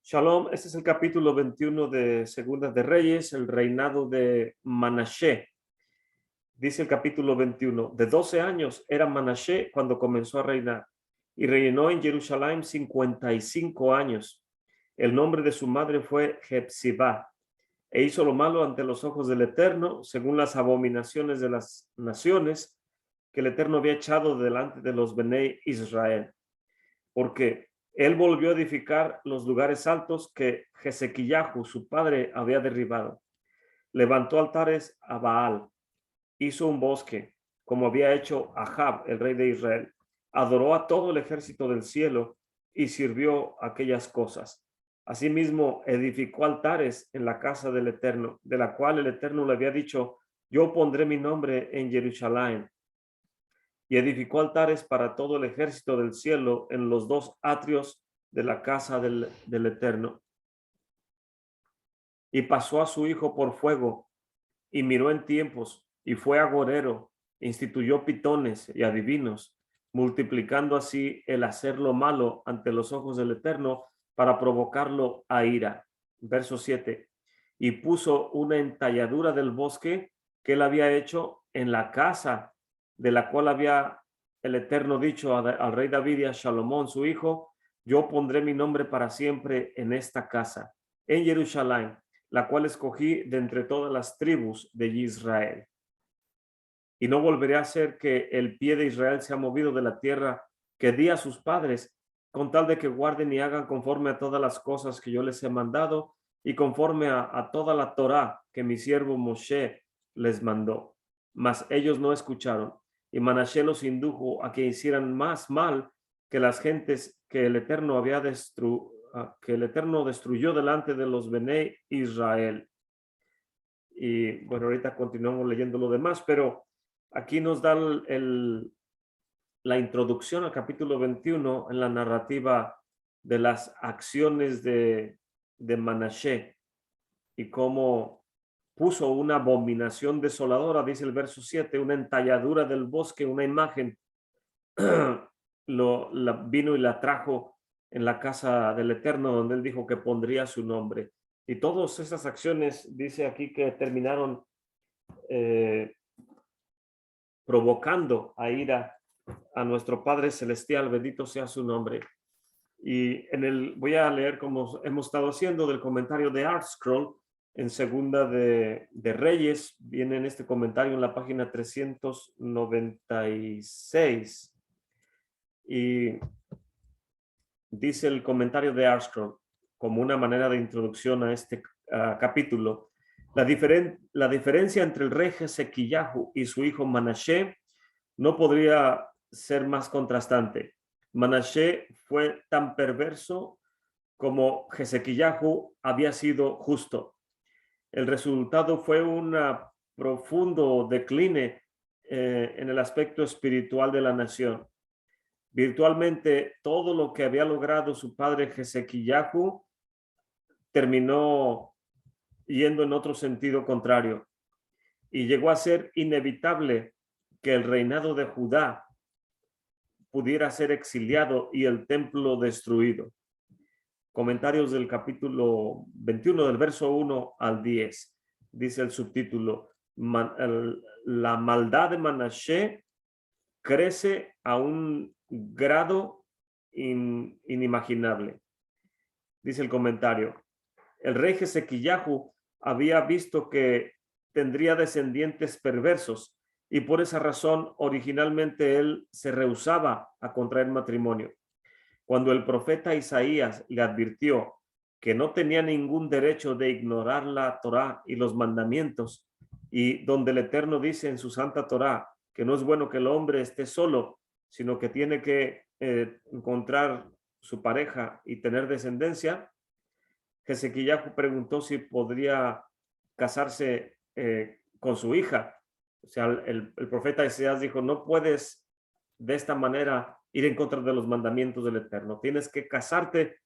Shalom, este es el capítulo 21 de Segunda de Reyes, el reinado de Manashe. Dice el capítulo 21, de 12 años era Manashe cuando comenzó a reinar y reinó en Jerusalén 55 años. El nombre de su madre fue Jepsibá e hizo lo malo ante los ojos del Eterno, según las abominaciones de las naciones que el Eterno había echado delante de los Benei Israel. Porque él volvió a edificar los lugares altos que Jesequillahu, su padre, había derribado. Levantó altares a Baal, hizo un bosque, como había hecho Ahab, el rey de Israel. Adoró a todo el ejército del cielo y sirvió aquellas cosas. Asimismo, edificó altares en la casa del Eterno, de la cual el Eterno le había dicho, yo pondré mi nombre en Jerusalén. Y edificó altares para todo el ejército del cielo en los dos atrios de la casa del Eterno. Y pasó a su hijo por fuego, y miró en tiempos, y fue agorero, instituyó pitones y adivinos, multiplicando así el hacer lo malo ante los ojos del Eterno para provocarlo a ira. Verso 7. Y puso una entalladura del bosque que él había hecho en la casa de la cual había el Eterno dicho al rey David y a Salomón su hijo, yo pondré mi nombre para siempre en esta casa, en Jerusalén, la cual escogí de entre todas las tribus de Israel. Y no volveré a hacer que el pie de Israel sea movido de la tierra que di a sus padres, con tal de que guarden y hagan conforme a todas las cosas que yo les he mandado y conforme a toda la Torá que mi siervo Moshe les mandó. Mas ellos no escucharon, y Manashe los indujo a que hicieran más mal que las gentes que el Eterno destruyó delante de los Benei Israel. Y bueno, ahorita continuamos leyendo lo demás, pero aquí nos da la introducción al capítulo 21 en la narrativa de las acciones de Manashe y cómo puso una abominación desoladora, dice el verso 7, una entalladura del bosque, una imagen, vino y la trajo en la casa del Eterno, donde él dijo que pondría su nombre. Y todas esas acciones, dice aquí, que terminaron provocando a ira a nuestro Padre Celestial, bendito sea su nombre. Y voy a leer, como hemos estado haciendo, del comentario de ArtScroll en Segunda de Reyes. Viene en este comentario en la página 396. Y dice el comentario de ArtScroll, como una manera de introducción a este capítulo, la diferencia entre el rey Jesequillahu y su hijo Manashe no podría ser más contrastante. Manashe fue tan perverso como Jesequillahu había sido justo. El resultado fue un profundo decline en el aspecto espiritual de la nación. Virtualmente todo lo que había logrado su padre Jesequillahu terminó yendo en otro sentido contrario y llegó a ser inevitable que el reinado de Judá pudiera ser exiliado y el templo destruido. Comentarios del capítulo 21 del verso 1 al 10. Dice el subtítulo, la maldad de Manashe crece a un grado inimaginable. Dice el comentario, el rey Jesequillahu había visto que tendría descendientes perversos y por esa razón originalmente él se rehusaba a contraer matrimonio. Cuando el profeta Isaías le advirtió que no tenía ningún derecho de ignorar la Torá y los mandamientos, y donde el Eterno dice en su santa Torá que no es bueno que el hombre esté solo, sino que tiene que encontrar su pareja y tener descendencia, Jesequillahu preguntó si podría casarse con su hija. O sea, el profeta Isaías dijo, no puedes de esta manera ir en contra de los mandamientos del Eterno. Tienes que casarte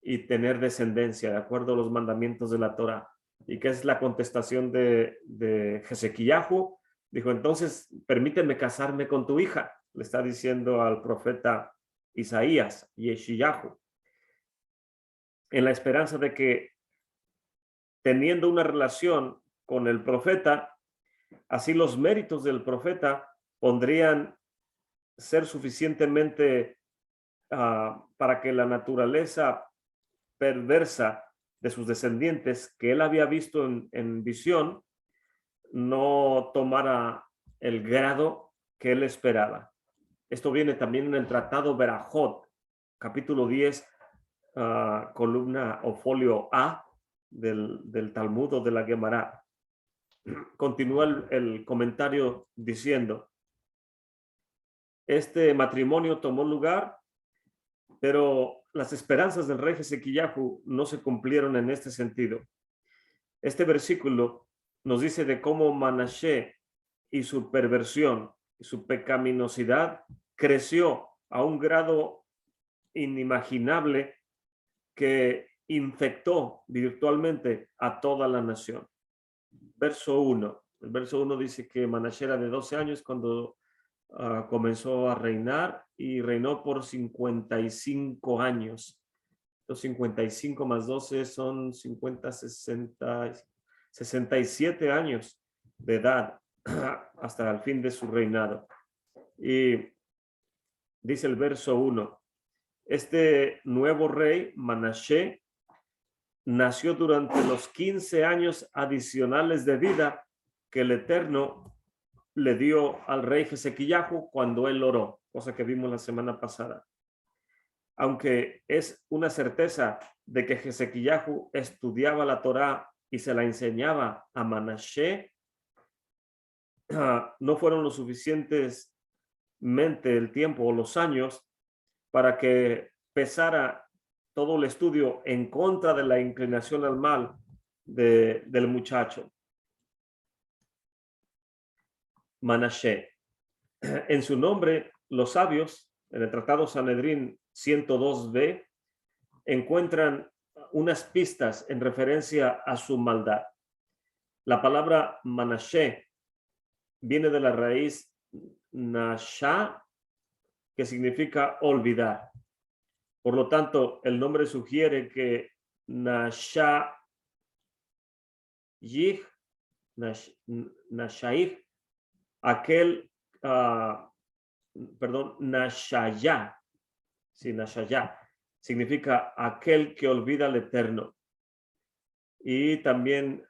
y tener descendencia de acuerdo a los mandamientos de la Torah. ¿Y qué es la contestación de Jesequillahu? Dijo, entonces, permíteme casarme con tu hija. Le está diciendo al profeta Isaías, Yeshayahu. en la esperanza de que teniendo una relación con el profeta, así los méritos del profeta podrían ser suficientemente para que la naturaleza perversa de sus descendientes que él había visto en visión no tomara el grado que él esperaba. Esto viene también en el tratado Berajot, capítulo 10, columna o folio A del Talmud o de la Gemara. Continúa el comentario diciendo: este matrimonio tomó lugar, pero las esperanzas del rey Ezequiyahu no se cumplieron en este sentido. Este versículo nos dice de cómo Manashe y su perversión y su pecaminosidad creció a un grado inimaginable que infectó virtualmente a toda la nación. Verso 1. El verso 1 dice que Manashe era de 12 años cuando comenzó a reinar y reinó por 55 años. Los 55 más 12 son 50, 60, 67 años de edad hasta el fin de su reinado. Y dice el verso 1, este nuevo rey, Manashe, nació durante los 15 años adicionales de vida que el Eterno le dio al rey Ezequiyahu cuando él oró, cosa que vimos la semana pasada. Aunque es una certeza de que Ezequiyahu estudiaba la Torá y se la enseñaba a Manashe, no fueron lo suficientemente el tiempo o los años para que pesara todo el estudio en contra de la inclinación al mal del muchacho. Manashe. En su nombre, los sabios, en el Tratado Sanedrín 102b, encuentran unas pistas en referencia a su maldad. La palabra Manashe viene de la raíz Nasha, que significa olvidar. Por lo tanto, el nombre sugiere que Nashayih, aquel, Nashaya, sí, Nashaya, significa aquel que olvida al Eterno. Y también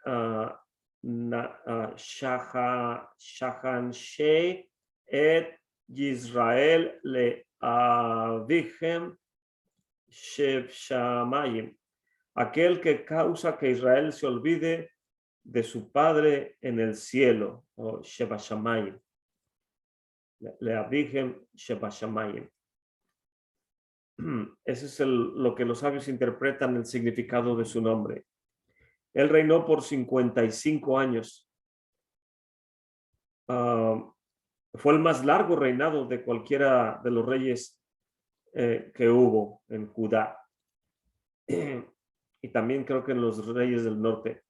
Shahanshei et Yisrael le avichem Shebshamayim, aquel que causa que Israel se olvide de su padre en el cielo, o Shebashamayim. Le avichem Shebashamayim. Ese es lo que los sabios interpretan el significado de su nombre. Él reinó por 55 años. Fue el más largo reinado de cualquiera de los reyes que hubo en Judá. Y también creo que en los reyes del norte.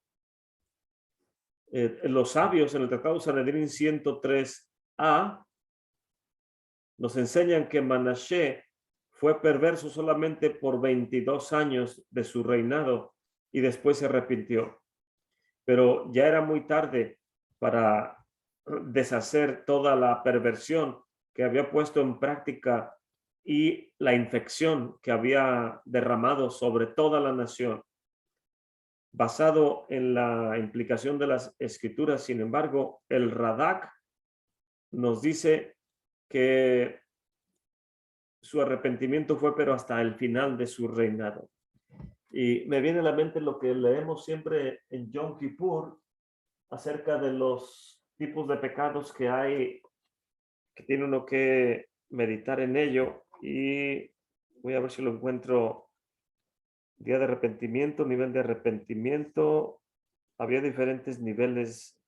Los sabios en el Tratado Sanedrín 103a nos enseñan que Manashe fue perverso solamente por 22 años de su reinado y después se arrepintió. Pero ya era muy tarde para deshacer toda la perversión que había puesto en práctica y la infección que había derramado sobre toda la nación. Basado en la implicación de las escrituras, sin embargo, el Radak nos dice que su arrepentimiento fue pero hasta el final de su reinado. Y me viene a la mente lo que leemos siempre en Yom Kippur acerca de los tipos de pecados que hay, que tiene uno que meditar en ello, y voy a ver si lo encuentro. Día de arrepentimiento, nivel de arrepentimiento. Había diferentes niveles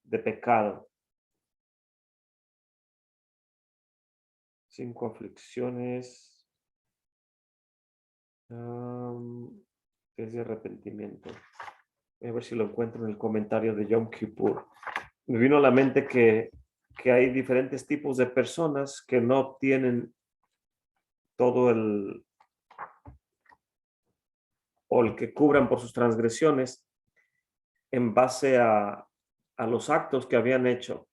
de pecado. 5 aflicciones. Es de arrepentimiento. Voy a ver si lo encuentro en el comentario de Yom Kippur. Me vino a la mente que hay diferentes tipos de personas que no obtienen todo o el que cubran por sus transgresiones en base a los actos que habían hecho.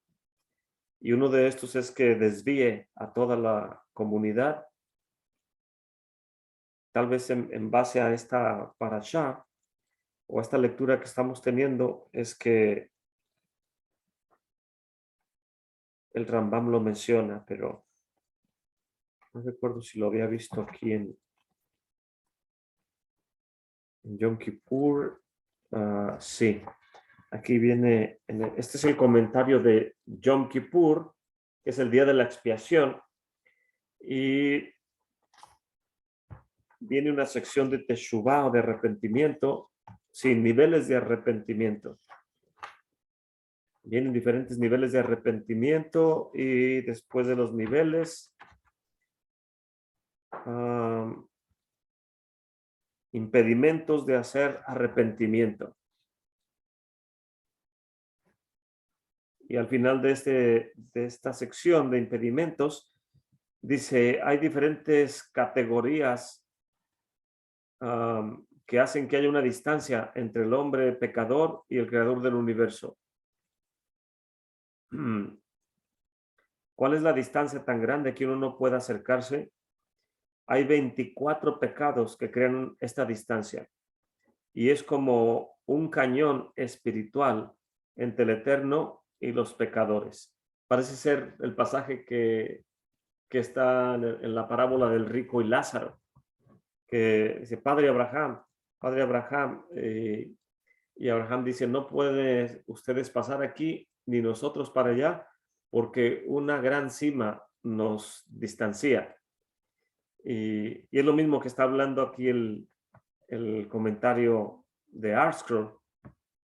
Y uno de estos es que desvíe a toda la comunidad. Tal vez en base a esta parashá o esta lectura que estamos teniendo es que el Rambam lo menciona, pero no recuerdo si lo había visto aquí en Yom Kippur. Sí, aquí viene, este es el comentario de Yom Kippur, que es el día de la expiación, y viene una sección de teshuvah o de arrepentimiento, sin niveles de arrepentimiento. Vienen diferentes niveles de arrepentimiento y después de los niveles, impedimentos de hacer arrepentimiento. Y al final de esta sección de impedimentos, dice, hay diferentes categorías que hacen que haya una distancia entre el hombre pecador y el creador del universo. ¿Cuál es la distancia tan grande que uno no puede acercarse? Hay 24 pecados que crean esta distancia. Y es como un cañón espiritual entre el Eterno y los pecadores. Parece ser el pasaje que está en la parábola del rico y Lázaro, que dice, Padre Abraham, y Abraham dice, no pueden ustedes pasar aquí, ni nosotros para allá, porque una gran cima nos distancia. Y es lo mismo que está hablando aquí el comentario de ArtScroll.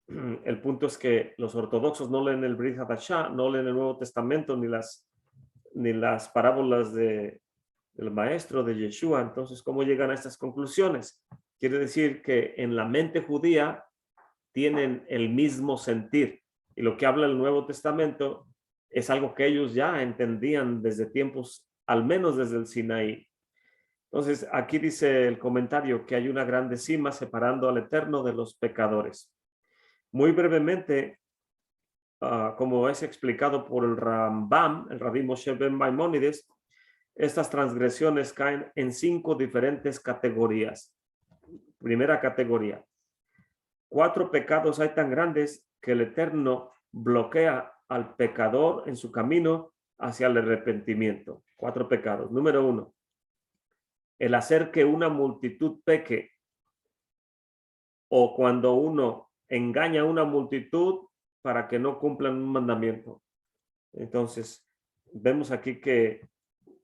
El punto es que los ortodoxos no leen el Brit Hadashah, no leen el Nuevo Testamento, ni las parábolas del maestro de Yeshua. Entonces, ¿cómo llegan a estas conclusiones? Quiere decir que en la mente judía tienen el mismo sentir. Y lo que habla el Nuevo Testamento es algo que ellos ya entendían desde tiempos, al menos desde el Sinaí. Entonces, aquí dice el comentario que hay una grande cima separando al Eterno de los pecadores. Muy brevemente, como es explicado por el Rambam, el Rabbi Moshe ben Maimónides, estas transgresiones caen en 5 diferentes categorías. Primera categoría: 4 pecados hay tan grandes que el Eterno bloquea al pecador en su camino hacia el arrepentimiento. 4 pecados. Número 1, el hacer que una multitud peque, o cuando uno engaña a una multitud para que no cumplan un mandamiento. Entonces, vemos aquí que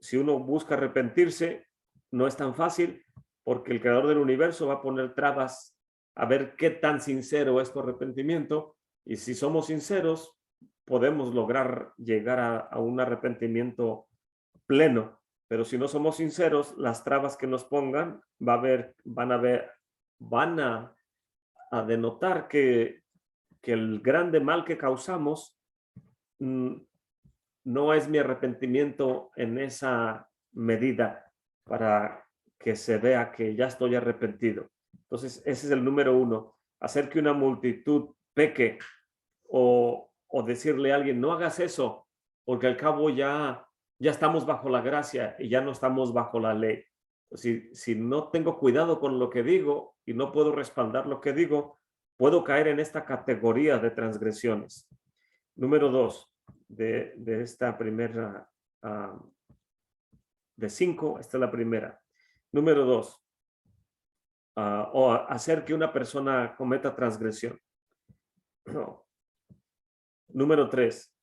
si uno busca arrepentirse, no es tan fácil, porque el creador del universo va a poner trabas a ver qué tan sincero es tu arrepentimiento, y si somos sinceros, podemos lograr llegar a un arrepentimiento pleno. Pero si no somos sinceros, las trabas que nos pongan van a denotar que el grande mal que causamos no es mi arrepentimiento en esa medida para que se vea que ya estoy arrepentido. Entonces, ese es el número 1, hacer que una multitud peque, o decirle a alguien, no hagas eso, porque al cabo ya estamos bajo la gracia y ya no estamos bajo la ley. Si no tengo cuidado con lo que digo y no puedo respaldar lo que digo, puedo caer en esta categoría de transgresiones. Número 2, de esta primera, de 5, esta es la primera. Número 2, o hacer que una persona cometa transgresión. Número 3,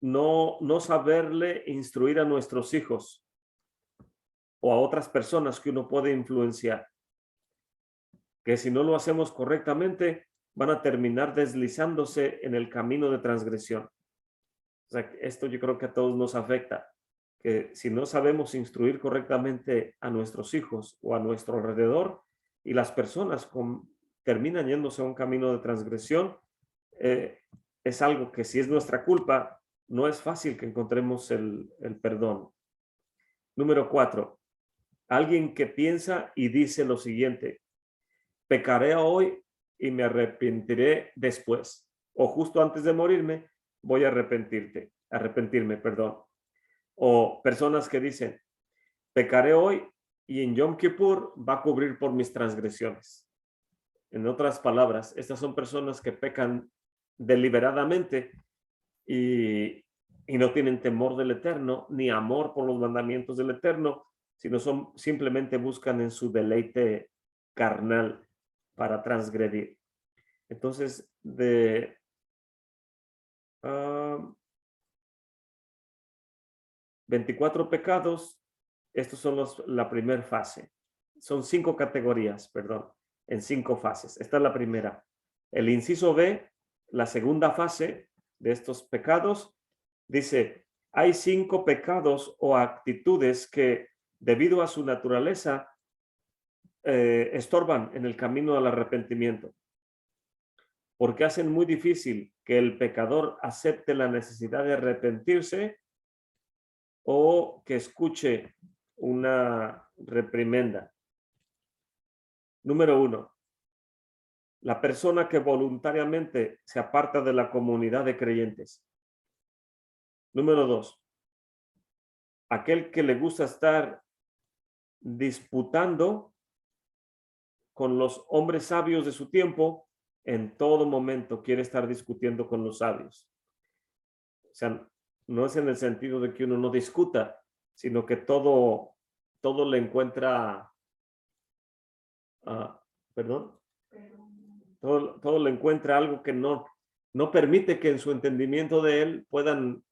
no saberle instruir a nuestros hijos o a otras personas que uno puede influenciar, que si no lo hacemos correctamente van a terminar deslizándose en el camino de transgresión. O sea, esto yo creo que a todos nos afecta, que si no sabemos instruir correctamente a nuestros hijos o a nuestro alrededor, y las personas terminan yéndose a un camino de transgresión, es algo que, si es nuestra culpa, no es fácil que encontremos el perdón. Número 4, Alguien que piensa y dice lo siguiente: pecaré hoy y me arrepentiré después. O justo antes de morirme voy a arrepentirme, perdón. O personas que dicen: pecaré hoy y en Yom Kippur va a cubrir por mis transgresiones. En otras palabras, estas son personas que pecan deliberadamente y no tienen temor del Eterno ni amor por los mandamientos del Eterno, sino simplemente buscan en su deleite carnal para transgredir. Entonces, de 24 pecados, estos son la primera fase. Son 5 categorías, perdón, en 5 fases. Esta es la primera. El inciso B, la segunda fase de estos pecados, dice: hay 5 pecados o actitudes que, debido a su naturaleza, estorban en el camino al arrepentimiento, porque hacen muy difícil que el pecador acepte la necesidad de arrepentirse o que escuche una reprimenda. Número 1, la persona que voluntariamente se aparta de la comunidad de creyentes. Número 2, aquel que le gusta estar disputando con los hombres sabios de su tiempo. En todo momento quiere estar discutiendo con los sabios. O sea, no es en el sentido de que uno no discuta, sino que todo le encuentra, perdón, todo le encuentra algo que no permite que en su entendimiento de él puedan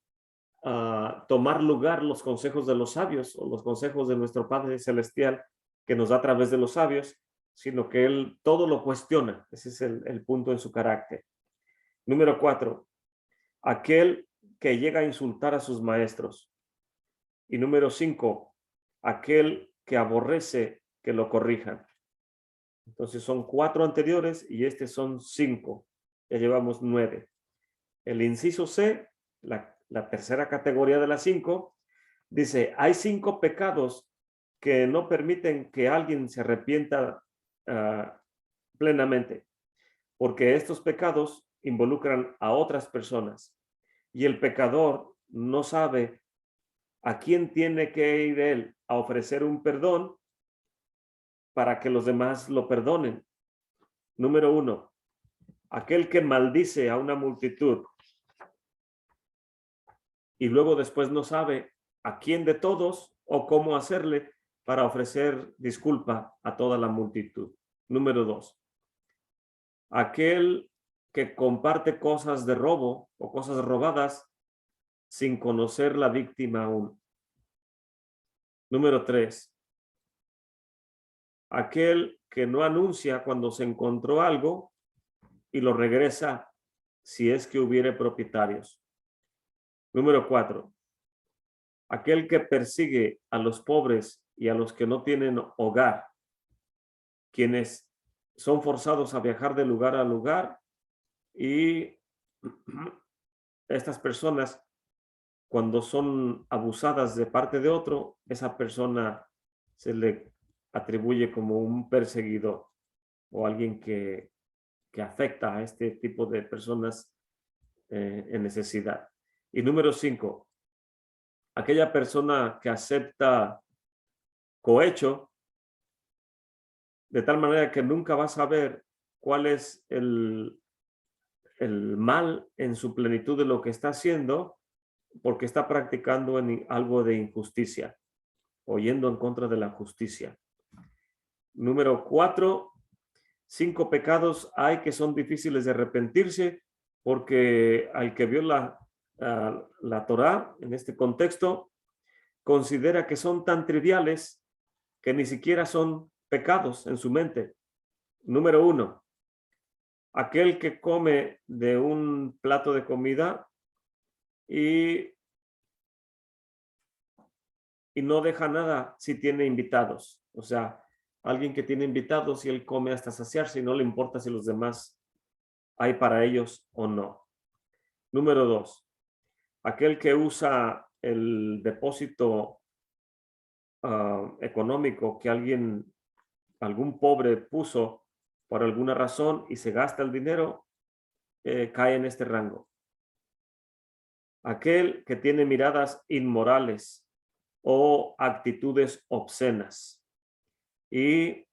tomar lugar los consejos de los sabios o los consejos de nuestro Padre Celestial que nos da a través de los sabios, sino que él todo lo cuestiona. Ese es el punto en su carácter. Número 4, aquel que llega a insultar a sus maestros. Y número 5, aquel que aborrece que lo corrijan. Entonces son 4 anteriores y este son 5. Ya llevamos 9. El inciso C, la tercera categoría de las 5, dice: hay 5 pecados que no permiten que alguien se arrepienta plenamente, porque estos pecados involucran a otras personas y el pecador no sabe a quién tiene que ir él a ofrecer un perdón para que los demás lo perdonen. Número 1, aquel que maldice a una multitud y luego después no sabe a quién de todos o cómo hacerle para ofrecer disculpa a toda la multitud. Número 2, aquel que comparte cosas de robo o cosas robadas sin conocer la víctima aún. Número 3, aquel que no anuncia cuando se encontró algo y lo regresa si es que hubiere propietarios. Número 4, aquel que persigue a los pobres y a los que no tienen hogar, quienes son forzados a viajar de lugar a lugar, y estas personas, cuando son abusadas de parte de otro, esa persona se le atribuye como un perseguidor o alguien que afecta a este tipo de personas en necesidad. Y número 5, aquella persona que acepta cohecho de tal manera que nunca va a saber cuál es el mal en su plenitud de lo que está haciendo, porque está practicando algo de injusticia o yendo en contra de la justicia. Número 4, 5 pecados hay que son difíciles de arrepentirse, porque al que vio la Torá en este contexto considera que son tan triviales que ni siquiera son pecados en su mente. Número 1, aquel que come de un plato de comida y no deja nada si tiene invitados. O sea, alguien que tiene invitados y él come hasta saciarse y no le importa si los demás hay para ellos o no. Número 2, aquel que usa el depósito económico que algún pobre puso por alguna razón y se gasta el dinero, cae en este rango. Aquel que tiene miradas inmorales o actitudes obscenas y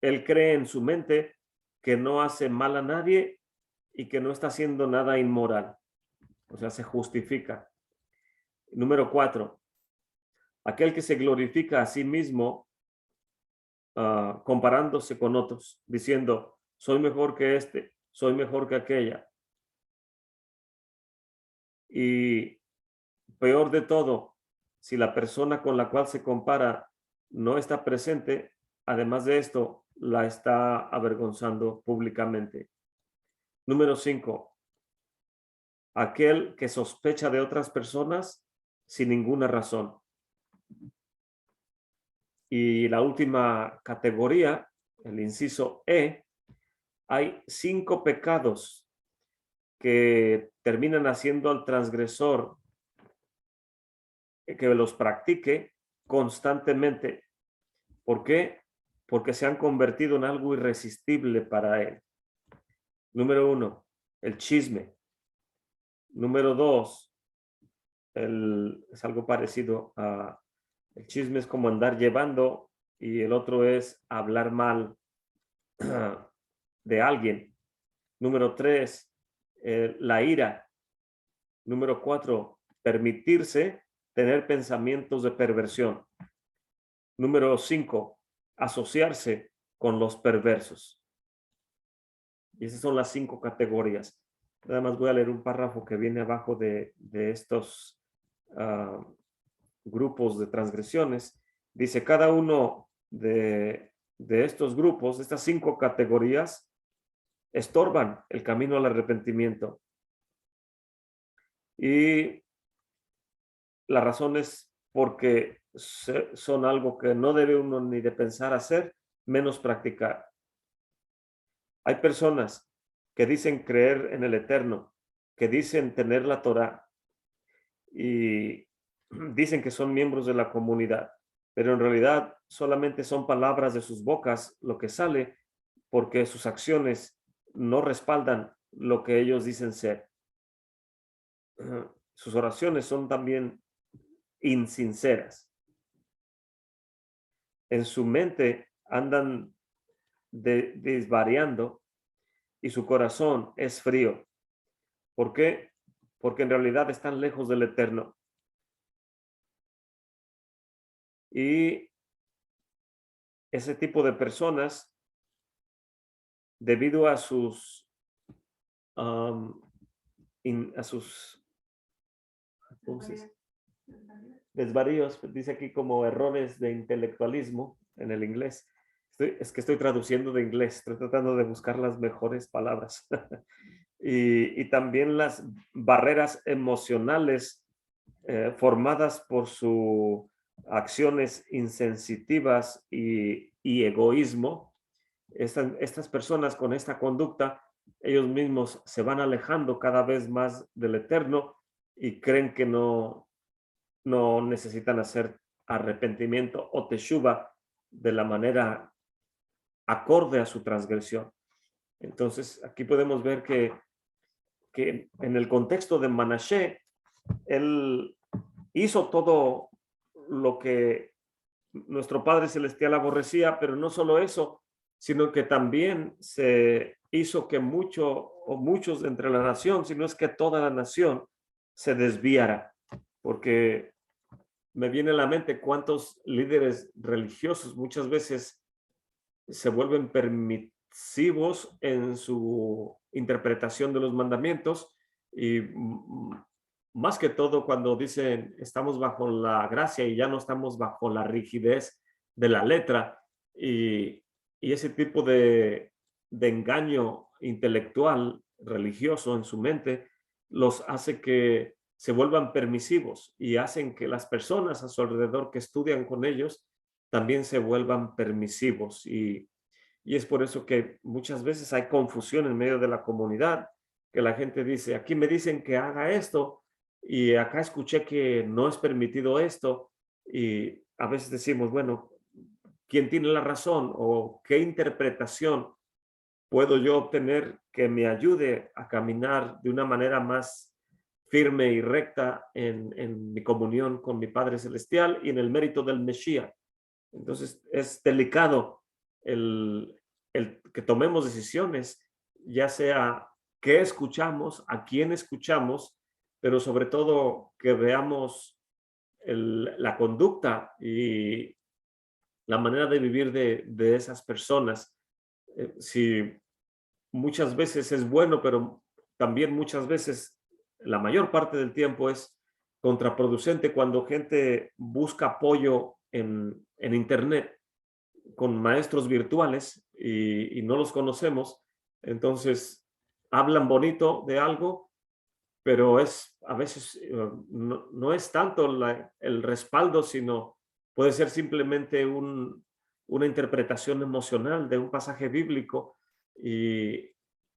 él cree en su mente que no hace mal a nadie y que no está haciendo nada inmoral. O sea, se justifica. Número 4, aquel que se glorifica a sí mismo comparándose con otros, diciendo, soy mejor que este, soy mejor que aquella. Y peor de todo, si la persona con la cual se compara no está presente, además de esto, la está avergonzando públicamente. Número 5, aquel que sospecha de otras personas sin ninguna razón. Y la última categoría, el inciso E, hay 5 pecados que terminan haciendo al transgresor que los practique constantemente. ¿Por qué? Porque se han convertido en algo irresistible para él. Número 1, el chisme. Número 2, es algo parecido a el chisme, es como andar llevando, y el otro es hablar mal de alguien. Número 3, la ira. Número 4, permitirse tener pensamientos de perversión. Número 5, asociarse con los perversos. Y esas son las 5 categorías. Nada más voy a leer un párrafo que viene abajo de estos grupos de transgresiones. Dice, cada uno de estos grupos, de estas 5 categorías, estorban el camino al arrepentimiento. Y la razón es porque son algo que no debe uno ni de pensar hacer, menos practicar. Hay personas que dicen creer en el Eterno, que dicen tener la Torá y dicen que son miembros de la comunidad, pero en realidad solamente son palabras de sus bocas lo que sale porque sus acciones no respaldan lo que ellos dicen ser. Sus oraciones son también insinceras. En su mente andan desvariando y su corazón es frío. ¿Por qué? Porque en realidad están lejos del Eterno. Y ese tipo de personas, debido a sus desvaríos, dice aquí como errores de intelectualismo en el inglés. Es que estoy traduciendo de inglés, estoy tratando de buscar las mejores palabras. y también las barreras emocionales formadas por sus acciones insensitivas y egoísmo. Estas personas con esta conducta, ellos mismos se van alejando cada vez más del Eterno y creen que no necesitan hacer arrepentimiento o teshuva de la manera acorde a su transgresión. Entonces, aquí podemos ver que en el contexto de Manashe, él hizo todo lo que nuestro Padre Celestial aborrecía, pero no solo eso, sino que también se hizo que muchos entre la nación, si no es que toda la nación, se desviara, porque me viene a la mente cuántos líderes religiosos muchas veces se vuelven permisivos en su interpretación de los mandamientos y más que todo cuando dicen estamos bajo la gracia y ya no estamos bajo la rigidez de la letra y ese tipo de engaño intelectual religioso en su mente los hace que se vuelvan permisivos y hacen que las personas a su alrededor que estudian con ellos también se vuelvan permisivos y es por eso que muchas veces hay confusión en medio de la comunidad, que la gente dice, aquí me dicen que haga esto y acá escuché que no es permitido esto, y a veces decimos, bueno, ¿quién tiene la razón o qué interpretación puedo yo obtener que me ayude a caminar de una manera más firme y recta en mi comunión con mi Padre Celestial y en el mérito del Mesías? Entonces es delicado el, el que tomemos decisiones, ya sea qué escuchamos, a quién escuchamos, pero sobre todo que veamos la conducta y la manera de vivir de esas personas. Si muchas veces es bueno, pero también muchas veces, la mayor parte del tiempo es contraproducente cuando gente busca apoyo en Internet con maestros virtuales y no los conocemos. Entonces, hablan bonito de algo, pero es a veces no es tanto el respaldo, sino puede ser simplemente una interpretación emocional de un pasaje bíblico. Y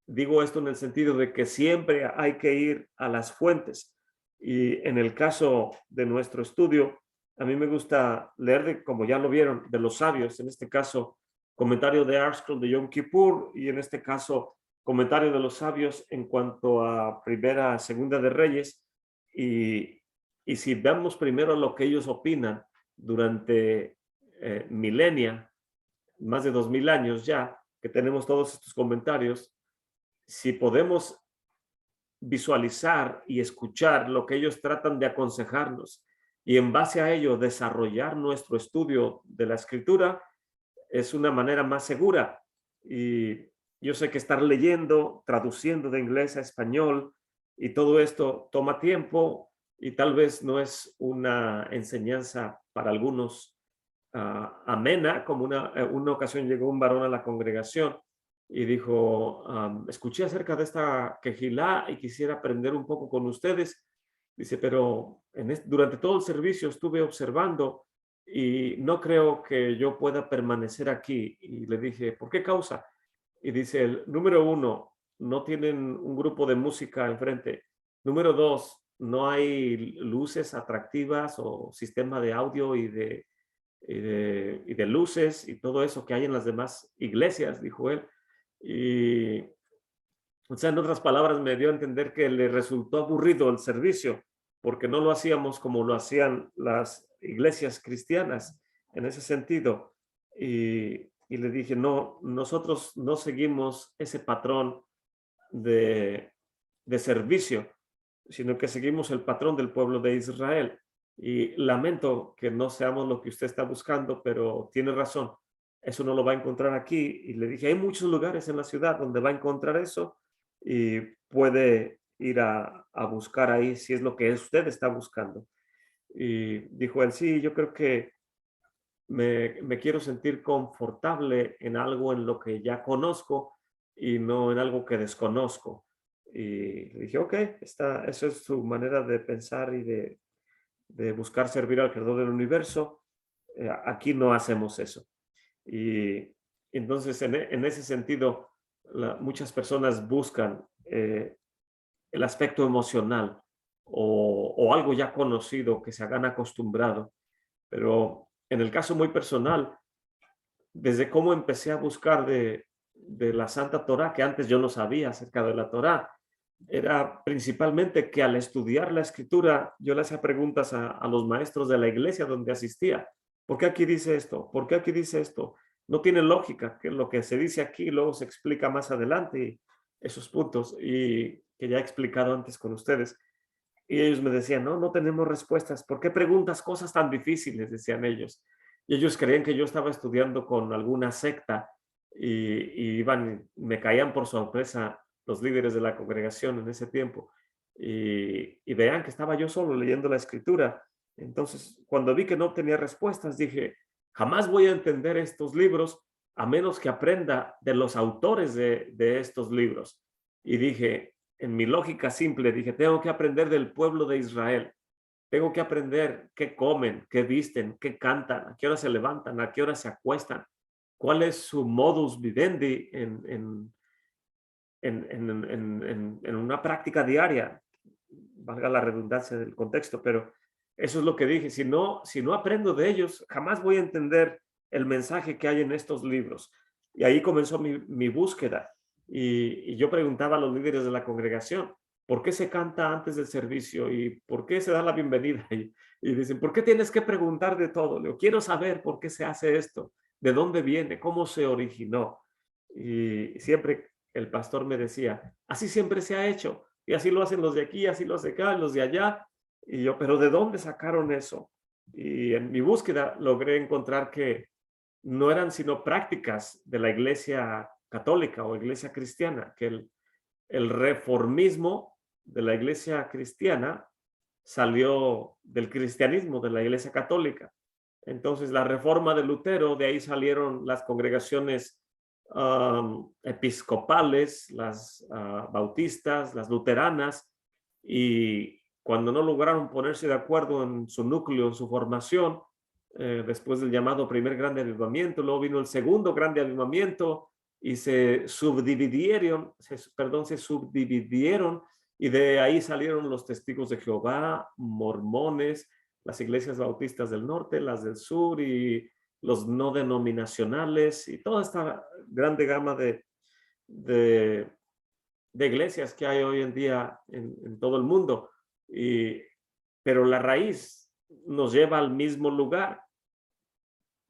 digo esto en el sentido de que siempre hay que ir a las fuentes. Y en el caso de nuestro estudio, a mí me gusta leer, como ya lo vieron, de los sabios, en este caso, comentario de ArtScroll de Yom Kippur, y en este caso, comentario de los sabios en cuanto a Primera, Segunda de Reyes, y, y si vemos primero lo que ellos opinan durante milenia, más de 2000 años ya, que tenemos todos estos comentarios, si podemos visualizar y escuchar lo que ellos tratan de aconsejarnos y en base a ello desarrollar nuestro estudio de la escritura, es una manera más segura. Y yo sé que estar leyendo, traduciendo de inglés a español y todo esto toma tiempo y tal vez no es una enseñanza para algunos amena, como una ocasión llegó un varón a la congregación y dijo, escuché acerca de esta quejilá y quisiera aprender un poco con ustedes. Dice, pero durante todo el servicio estuve observando y no creo que yo pueda permanecer aquí. Y le dije, ¿por qué causa? Y dice, el número uno, no tienen un grupo de música enfrente. Número dos, no hay luces atractivas o sistema de audio y de luces y todo eso que hay en las demás iglesias, dijo él. Y, o sea, en otras palabras, me dio a entender que le resultó aburrido el servicio porque no lo hacíamos como lo hacían las iglesias cristianas en ese sentido. Y le dije, no, nosotros no seguimos ese patrón de, de servicio, sino que seguimos el patrón del pueblo de Israel. Y lamento que no seamos lo que usted está buscando, pero tiene razón. Eso no lo va a encontrar aquí. Y le dije, hay muchos lugares en la ciudad donde va a encontrar eso y puede ir a buscar ahí si es lo que usted está buscando. Y dijo él, sí, yo creo que me quiero sentir confortable en algo en lo que ya conozco y no en algo que desconozco. Y le dije, ok, eso es su manera de pensar y de buscar servir al creador del universo. Aquí no hacemos eso. Y entonces, en ese sentido, muchas personas buscan el aspecto emocional o algo ya conocido que se hagan acostumbrado. Pero en el caso muy personal, desde cómo empecé a buscar de la Santa Torá, que antes yo no sabía acerca de la Torá, era principalmente que al estudiar la escritura, yo le hacía preguntas a los maestros de la iglesia donde asistía. ¿Por qué aquí dice esto? ¿Por qué aquí dice esto? No tiene lógica que lo que se dice aquí luego se explica más adelante y esos puntos y que ya he explicado antes con ustedes. Y ellos me decían, no, no tenemos respuestas. ¿Por qué preguntas cosas tan difíciles? Decían ellos. Y ellos creían que yo estaba estudiando con alguna secta y iban, me caían por sorpresa los líderes de la congregación en ese tiempo. Y vean que estaba yo solo leyendo la escritura. Entonces, cuando vi que no tenía respuestas, dije, jamás voy a entender estos libros a menos que aprenda de los autores de estos libros. Y dije, en mi lógica simple, dije, tengo que aprender del pueblo de Israel. Tengo que aprender qué comen, qué visten, qué cantan, a qué hora se levantan, a qué hora se acuestan, cuál es su modus vivendi en una práctica diaria. valga la redundancia del contexto, pero eso es lo que dije. Si no aprendo de ellos, jamás voy a entender el mensaje que hay en estos libros. Y ahí comenzó mi búsqueda. Y yo preguntaba a los líderes de la congregación, ¿por qué se canta antes del servicio? ¿Y por qué se da la bienvenida? Y dicen, ¿por qué tienes que preguntar de todo? Le digo, quiero saber por qué se hace esto, de dónde viene, cómo se originó. Y siempre el pastor me decía, así siempre se ha hecho. Y así lo hacen los de aquí, así los de acá, los de allá. Y yo, pero ¿de dónde sacaron eso? Y en mi búsqueda logré encontrar que no eran sino prácticas de la iglesia católica o iglesia cristiana, que el reformismo de la iglesia cristiana salió del cristianismo, de la iglesia católica. Entonces, la reforma de Lutero, de ahí salieron las congregaciones episcopales, las bautistas, las luteranas, y cuando no lograron ponerse de acuerdo en su núcleo, en su formación, después del llamado primer grande avivamiento, luego vino el segundo grande avivamiento y se subdividieron, se subdividieron, y de ahí salieron los testigos de Jehová, mormones, las iglesias bautistas del norte, las del sur y los no denominacionales y toda esta grande gama de, de iglesias que hay hoy en día en todo el mundo. Pero la raíz nos lleva al mismo lugar,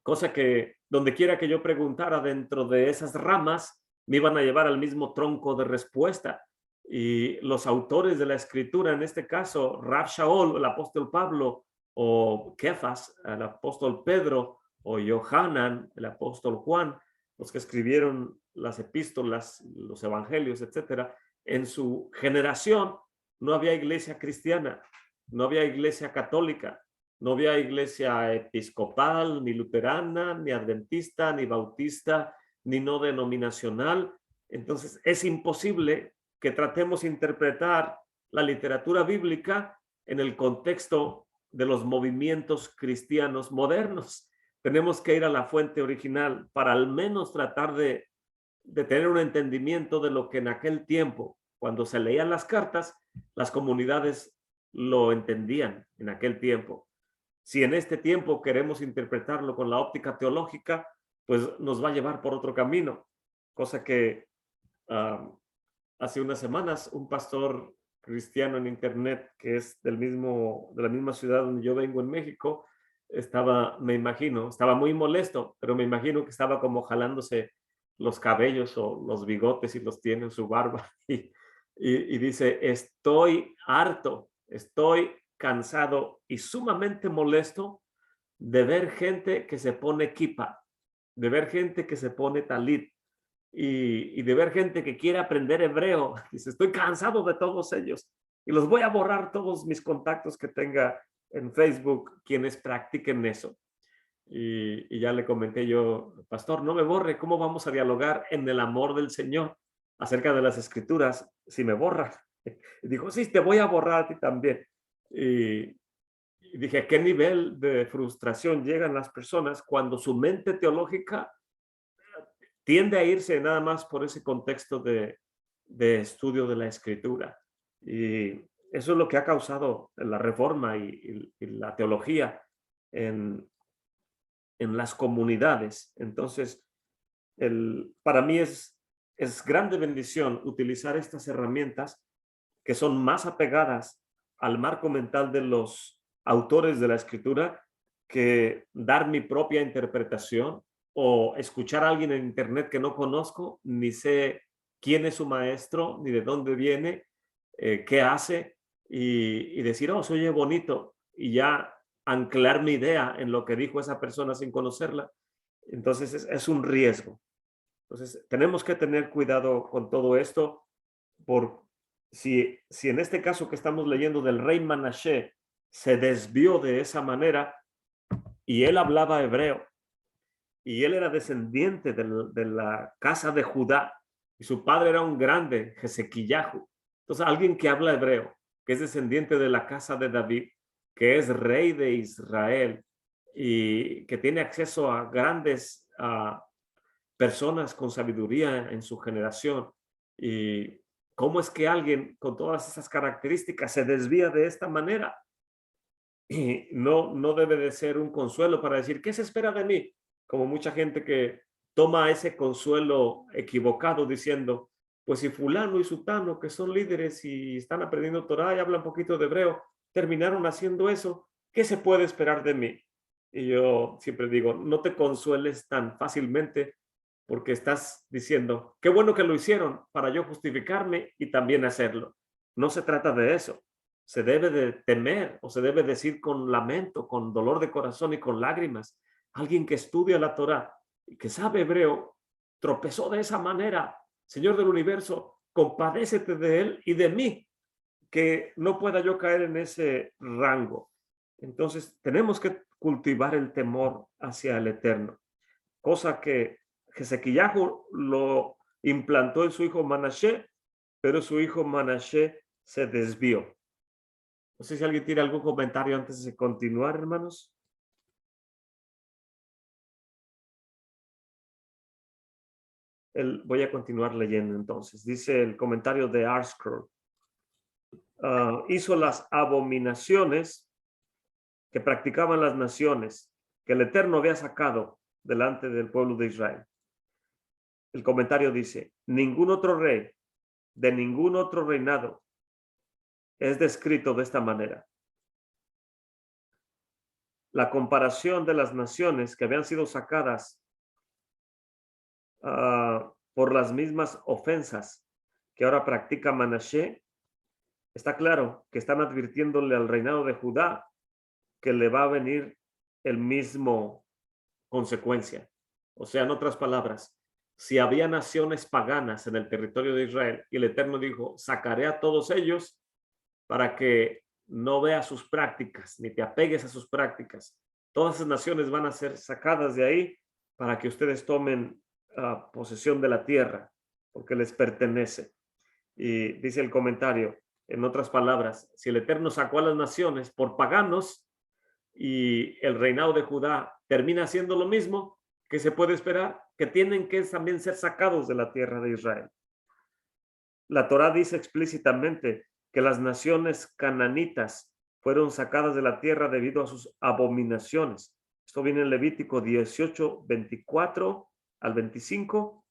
cosa que donde quiera que yo preguntara dentro de esas ramas, me iban a llevar al mismo tronco de respuesta. Y los autores de la escritura, en este caso, Rab Shaul, el apóstol Pablo, o Kefas, el apóstol Pedro, o Yohanan, el apóstol Juan, los que escribieron las epístolas, los evangelios, etcétera, en su generación no había iglesia cristiana, no había iglesia católica, no había iglesia episcopal, ni luterana, ni adventista, ni bautista, ni no denominacional. Entonces es imposible que tratemos de interpretar la literatura bíblica en el contexto de los movimientos cristianos modernos. Tenemos que ir a la fuente original para al menos tratar de tener un entendimiento de lo que en aquel tiempo, cuando se leían las cartas, las comunidades lo entendían en aquel tiempo. Si en este tiempo queremos interpretarlo con la óptica teológica, pues nos va a llevar por otro camino, cosa que hace unas semanas un pastor cristiano en internet que es de la misma ciudad donde yo vengo en México, me imagino, estaba muy molesto, pero me imagino que estaba como jalándose los cabellos o los bigotes y los tiene en su barba y dice, estoy harto, estoy cansado y sumamente molesto de ver gente que se pone kipa, de ver gente que se pone talit y de ver gente que quiere aprender hebreo. Dice, estoy cansado de todos ellos y los voy a borrar todos mis contactos que tenga en Facebook quienes practiquen eso. Y ya le comenté yo, pastor, no me borre, ¿cómo vamos a dialogar en el amor del Señor acerca de las escrituras si me borra? Y dijo, sí, te voy a borrar a ti también. Y dije, ¿a qué nivel de frustración llegan las personas cuando su mente teológica tiende a irse nada más por ese contexto de estudio de la escritura? Y eso es lo que ha causado la reforma y la teología en las comunidades. Entonces, para mí es grande bendición utilizar estas herramientas que son más apegadas al marco mental de los autores de la escritura que dar mi propia interpretación o escuchar a alguien en internet que no conozco, ni sé quién es su maestro, ni de dónde viene, qué hace, y decir, oh, se oye bonito, y ya anclar mi idea en lo que dijo esa persona sin conocerla. Entonces es un riesgo. Entonces tenemos que tener cuidado con todo esto, por si en este caso que estamos leyendo del rey Manashe se desvió de esa manera y él hablaba hebreo y él era descendiente de la casa de Judá y su padre era un grande, Jesequillahu. Entonces alguien que habla hebreo, que es descendiente de la casa de David, que es rey de Israel y que tiene acceso a grandes personas con sabiduría en su generación y ¿cómo es que alguien con todas esas características se desvía de esta manera? Y no debe de ser un consuelo para decir, ¿qué se espera de mí? Como mucha gente que toma ese consuelo equivocado diciendo, pues si fulano y sutano, que son líderes y están aprendiendo Torah y hablan un poquito de hebreo, terminaron haciendo eso, ¿qué se puede esperar de mí? Y yo siempre digo, no te consueles tan fácilmente porque estás diciendo, qué bueno que lo hicieron para yo justificarme y también hacerlo. No se trata de eso. Se debe de temer o se debe decir con lamento, con dolor de corazón y con lágrimas. Alguien que estudia la Torá y que sabe hebreo tropezó de esa manera. Señor del universo, compadécete de él y de mí, que no pueda yo caer en ese rango. Entonces, tenemos que cultivar el temor hacia el Eterno, cosa que Ezequiyahu lo implantó en su hijo Manashe, pero su hijo Manashe se desvió. No sé si alguien tiene algún comentario antes de continuar, hermanos. Voy a continuar leyendo entonces. Dice el comentario de Arscroll. Hizo las abominaciones que practicaban las naciones que el Eterno había sacado delante del pueblo de Israel. El comentario dice, ningún otro rey de ningún otro reinado es descrito de esta manera. La comparación de las naciones que habían sido sacadas por las mismas ofensas que ahora practica Manashe, está claro que están advirtiéndole al reinado de Judá que le va a venir el mismo consecuencia. O sea, en otras palabras, si había naciones paganas en el territorio de Israel y el Eterno dijo, sacaré a todos ellos para que no veas sus prácticas, ni te apegues a sus prácticas. Todas esas naciones van a ser sacadas de ahí para que ustedes tomen posesión de la tierra, porque les pertenece. Y dice el comentario, en otras palabras, si el Eterno sacó a las naciones por paganos y el reinado de Judá termina haciendo lo mismo, ¿qué se puede esperar? Que tienen que también ser sacados de la tierra de Israel. La Torá dice explícitamente que las naciones cananitas fueron sacadas de la tierra debido a sus abominaciones. Esto viene en Levítico 18, 24 al 25,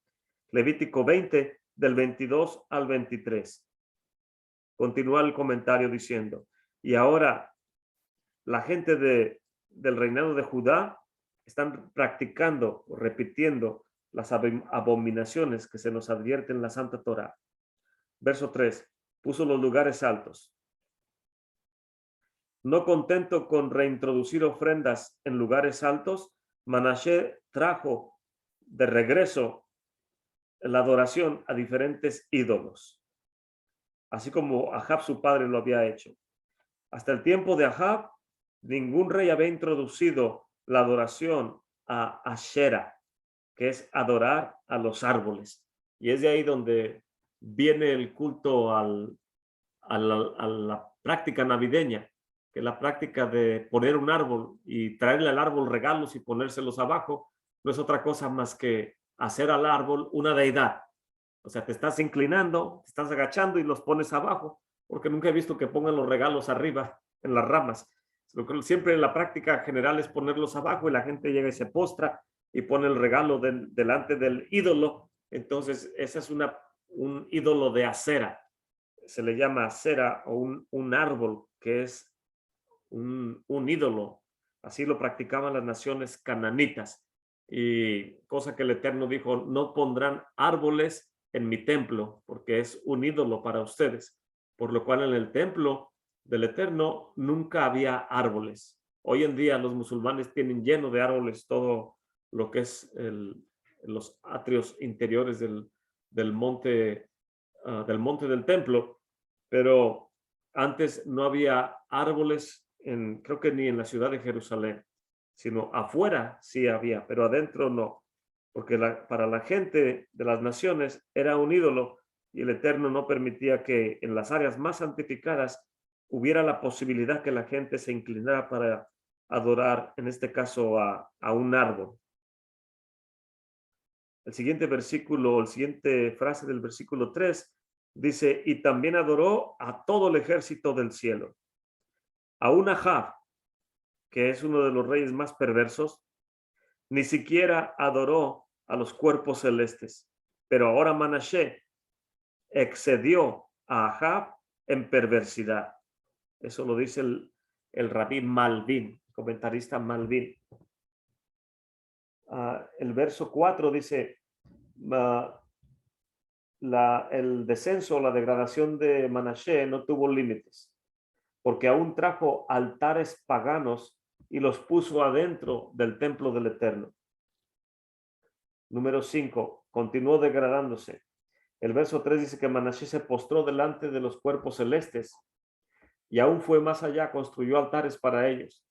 Levítico 20, del 22 al 23. Continúa el comentario diciendo, y ahora la gente del reinado de Judá están practicando o repitiendo las abominaciones que se nos advierten en la Santa Torá. Verso 3, puso los lugares altos. No contento con reintroducir ofrendas en lugares altos, Manashe trajo de regreso la adoración a diferentes ídolos, así como Ahab su padre lo había hecho. Hasta el tiempo de Ahab, ningún rey había introducido la adoración a Ashera, que es adorar a los árboles. Y es de ahí donde viene el culto a la práctica navideña, que es la práctica de poner un árbol y traerle al árbol regalos y ponérselos abajo, no es otra cosa más que hacer al árbol una deidad. O sea, te estás inclinando, te estás agachando y los pones abajo, porque nunca he visto que pongan los regalos arriba en las ramas. Lo que siempre en la práctica general es ponerlos abajo y la gente llega y se postra y pone el regalo delante del ídolo. Entonces, ese es un ídolo de acera. Se le llama acera o un árbol que es un ídolo. Así lo practicaban las naciones cananitas. Y cosa que el Eterno dijo, no pondrán árboles en mi templo, porque es un ídolo para ustedes. Por lo cual en el templo del Eterno nunca había árboles. Hoy en día los musulmanes tienen lleno de árboles todo lo que es los atrios interiores del monte del templo, pero antes no había árboles creo que ni en la ciudad de Jerusalén, sino afuera sí había, pero adentro no, porque para la gente de las naciones era un ídolo y el Eterno no permitía que en las áreas más santificadas hubiera la posibilidad que la gente se inclinara para adorar, en este caso, a un árbol. El siguiente versículo, el siguiente frase del versículo 3 Dice, y también adoró a todo el ejército del cielo. Aún Ahab, que es uno de los reyes más perversos, ni siquiera adoró a los cuerpos celestes. Pero ahora Manashe excedió a Ahab en perversidad. Eso lo dice el rabí Malvin, comentarista Malvin. El verso 4 dice, el descenso, la degradación de Manashe no tuvo límites, porque aún trajo altares paganos y los puso adentro del templo del Eterno. Número 5, continuó degradándose. El verso 3 dice que Manashe se postró delante de los cuerpos celestes y aún fue más allá, construyó altares para ellos.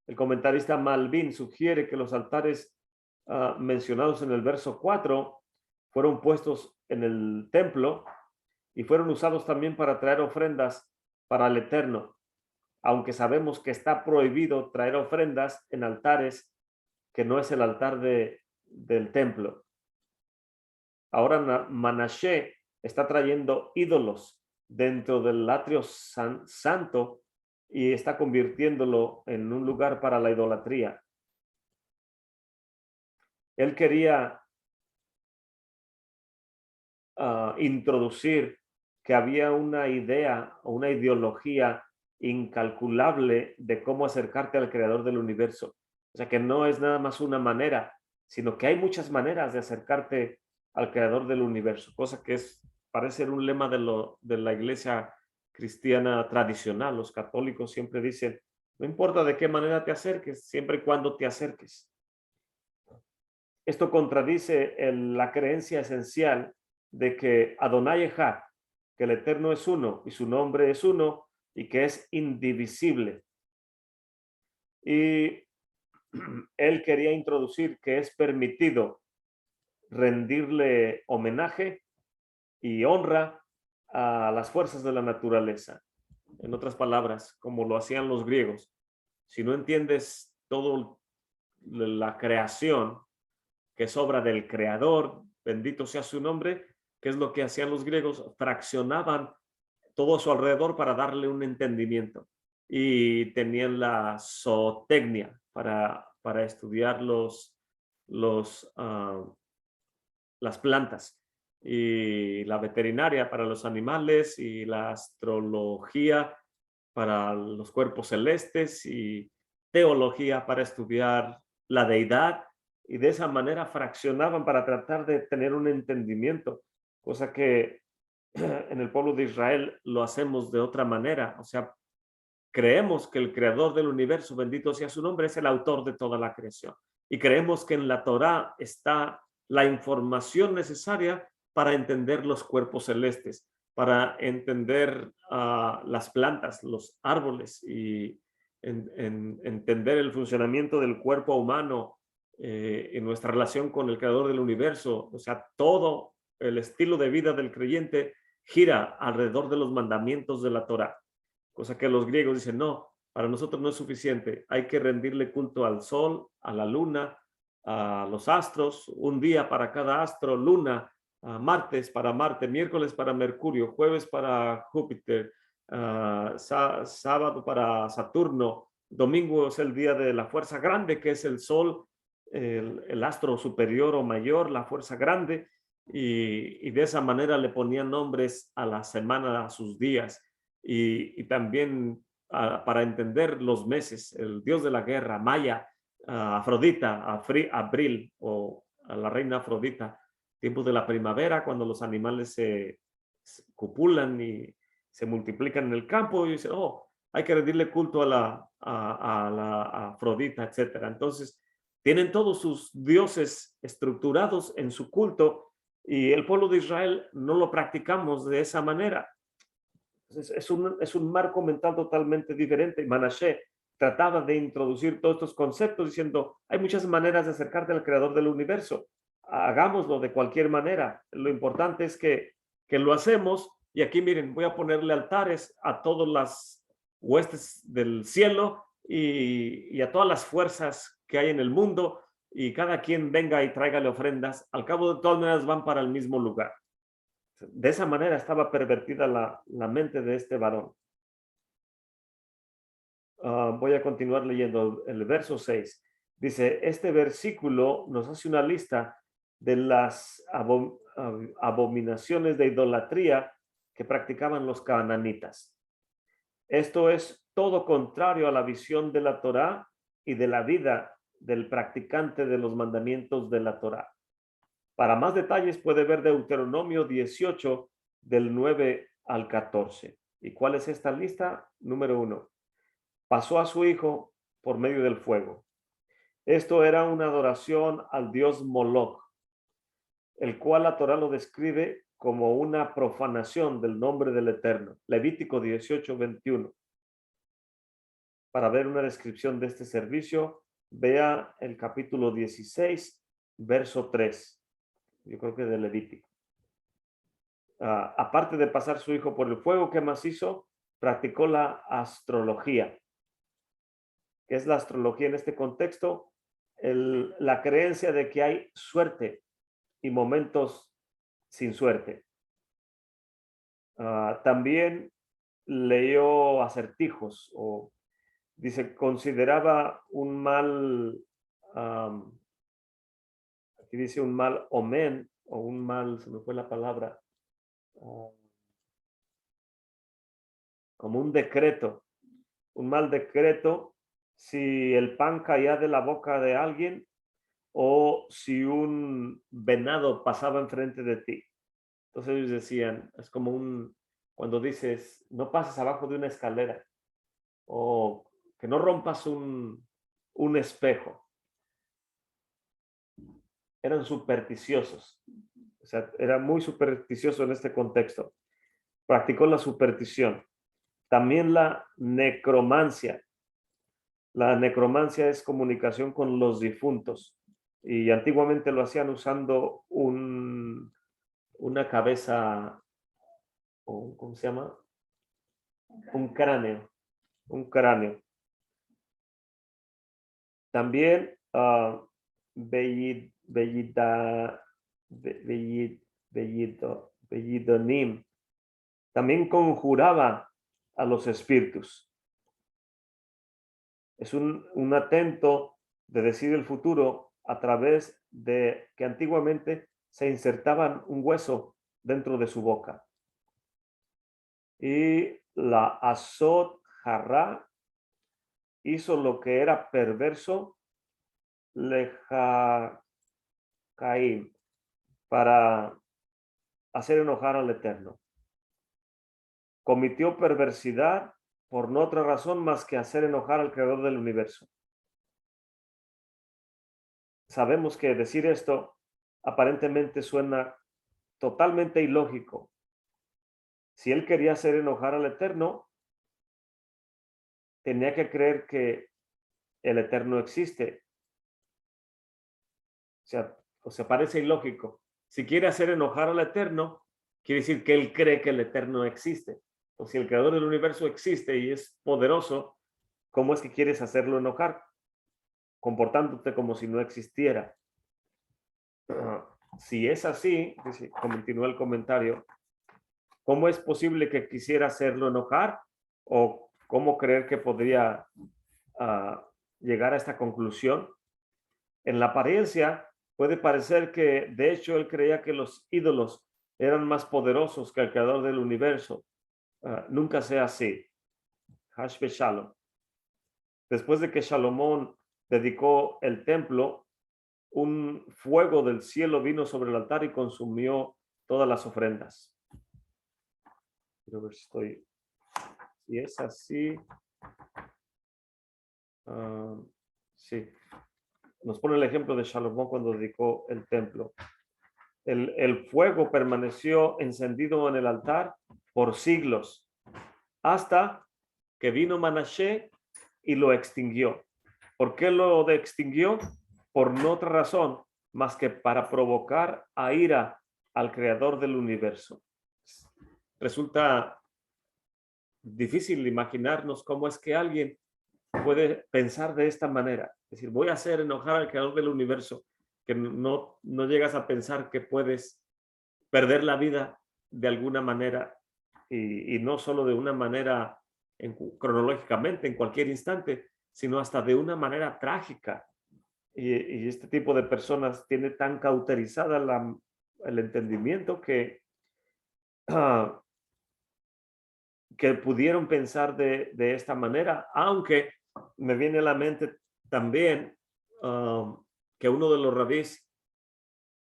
El comentarista Malvin sugiere que los altares mencionados en el verso 4 fueron puestos en el templo y fueron usados también para traer ofrendas para el Eterno, aunque sabemos que está prohibido traer ofrendas en altares que no es el altar del templo. Ahora Manashe está trayendo ídolos dentro del atrio santo y está convirtiéndolo en un lugar para la idolatría. Él quería introducir que había una idea o una ideología incalculable de cómo acercarte al creador del universo. O sea, que no es nada más una manera, sino que hay muchas maneras de acercarte al creador del universo, cosa que parece ser un lema de la iglesia cristiana tradicional. Los católicos siempre dicen, no importa de qué manera te acerques, siempre y cuando te acerques. Esto contradice la creencia esencial de que Adonai Echad, que el Eterno es uno y su nombre es uno y que es indivisible. Y él quería introducir que es permitido rendirle homenaje y honra a las fuerzas de la naturaleza. En otras palabras, como lo hacían los griegos. Si no entiendes todo la creación, que es obra del creador, bendito sea su nombre, ¿qué es lo que hacían los griegos? Fraccionaban todo a su alrededor para darle un entendimiento y tenían la zootecnia para estudiar las plantas, y la veterinaria para los animales, y la astrología para los cuerpos celestes, y teología para estudiar la deidad, y de esa manera fraccionaban para tratar de tener un entendimiento, cosa que en el pueblo de Israel lo hacemos de otra manera. O sea, creemos que el creador del universo, bendito sea su nombre, es el autor de toda la creación. Y creemos que en la Torá está la información necesaria para entender los cuerpos celestes, para entender las plantas, los árboles, y entender el funcionamiento del cuerpo humano en nuestra relación con el creador del universo. O sea, todo el estilo de vida del creyente gira alrededor de los mandamientos de la Torá. Cosa que los griegos dicen, no, para nosotros no es suficiente. Hay que rendirle culto al sol, a la luna, a los astros, un día para cada astro, luna, martes para Marte, miércoles para Mercurio, jueves para Júpiter, sábado para Saturno, domingo es el día de la fuerza grande, que es el sol, el astro superior o mayor, la fuerza grande, y de esa manera le ponían nombres a la semana, a sus días, y también para entender los meses, el dios de la guerra, Maya, Afrodita, Abril, o a la reina Afrodita, tiempo de la primavera, cuando los animales se copulan y se multiplican en el campo, y dicen, oh, hay que rendirle culto a la Afrodita, etcétera. Entonces, tienen todos sus dioses estructurados en su culto, y el pueblo de Israel no lo practicamos de esa manera. Es un marco mental totalmente diferente. Manashe trataba de introducir todos estos conceptos diciendo, hay muchas maneras de acercarte al creador del universo, hagámoslo de cualquier manera, lo importante es que lo hacemos. Y aquí miren, voy a ponerle altares a todas las huestes del cielo y a todas las fuerzas que hay en el mundo, y cada quien venga y tráigale ofrendas, al cabo de todas maneras van para el mismo lugar. De esa manera estaba pervertida la mente de este varón. Voy a continuar leyendo el verso 6. Dice, este versículo nos hace una lista de las abominaciones de idolatría que practicaban los cananitas. Esto es todo contrario a la visión de la Torá y de la vida del practicante de los mandamientos de la Torá. Para más detalles puede ver Deuteronomio 18 del 9 al 14. ¿Y cuál es esta lista? Número 1. Pasó a su hijo por medio del fuego. Esto era una adoración al dios Moloch, el cual la Torá lo describe como una profanación del nombre del Eterno. Levítico 18, 21. Para ver una descripción de este servicio, vea el capítulo 16, verso 3. Yo creo que de Levítico. Aparte de pasar su hijo por el fuego, ¿qué más hizo? Practicó la astrología. ¿Qué es la astrología en este contexto? La creencia de que hay suerte y momentos sin suerte. También leyó acertijos, o dice, consideraba un mal, aquí dice un mal omen, o un mal, se me fue la palabra, como un decreto, un mal decreto, si el pan caía de la boca de alguien o si un venado pasaba enfrente de ti. Entonces ellos decían, es como cuando dices, no pases abajo de una escalera o que no rompas un espejo. Eran supersticiosos. O sea, era muy supersticioso en este contexto. Practicó la superstición. También la necromancia. La necromancia es comunicación con los difuntos. Y antiguamente lo hacían usando una cabeza, o ¿cómo se llama? Un cráneo. Un cráneo. También Bellidonim. También conjuraba a los espíritus. Es un atento de decir el futuro a través de que antiguamente se insertaban un hueso dentro de su boca. Y la Asot Harra hizo lo que era perverso, Leja Caín, para hacer enojar al Eterno. Cometió perversidad por no otra razón más que hacer enojar al Creador del universo. Sabemos que decir esto aparentemente suena totalmente ilógico. Si él quería hacer enojar al Eterno, tenía que creer que el Eterno existe. O sea, parece ilógico. Si quiere hacer enojar al Eterno, quiere decir que él cree que el Eterno existe. O si el Creador del universo existe y es poderoso, ¿cómo es que quieres hacerlo enojar? Comportándote como si no existiera. Si es así, continúa el comentario, ¿cómo es posible que quisiera hacerlo enojar? ¿O cómo creer que podría llegar a esta conclusión? En la apariencia puede parecer que de hecho él creía que los ídolos eran más poderosos que el creador del universo. Nunca sea así. Hashbe Shalom. Después de que Salomón dedicó el templo, un fuego del cielo vino sobre el altar y consumió todas las ofrendas. Quiero ver si es así. Sí. Nos pone el ejemplo de Salomón cuando dedicó el templo. El fuego permaneció encendido en el altar por siglos, hasta que vino Manashe y lo extinguió. ¿Por qué lo extinguió? Por no otra razón más que para provocar a ira al creador del universo. Resulta difícil imaginarnos cómo es que alguien puede pensar de esta manera. Es decir, voy a hacer enojar al creador del universo, que no llegas a pensar que puedes perder la vida de alguna manera, y no solo de una manera cronológicamente, en cualquier instante, sino hasta de una manera trágica. Y este tipo de personas tiene tan cauterizada el entendimiento ah, que pudieron pensar de esta manera, aunque me viene a la mente también que uno de los rabís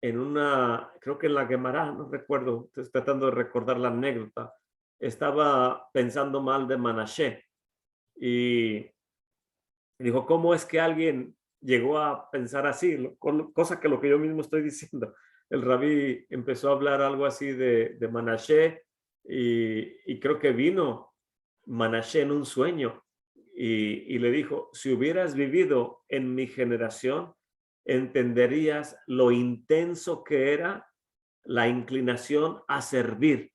en una, creo que en la Gemara, no recuerdo, estoy tratando de recordar la anécdota, estaba pensando mal de Manashe y dijo, ¿cómo es que alguien llegó a pensar así? Cosa que lo que yo mismo estoy diciendo. El rabí empezó a hablar algo así de Manashe y creo que vino Manashe en un sueño y le dijo, si hubieras vivido en mi generación, entenderías lo intenso que era la inclinación a servir,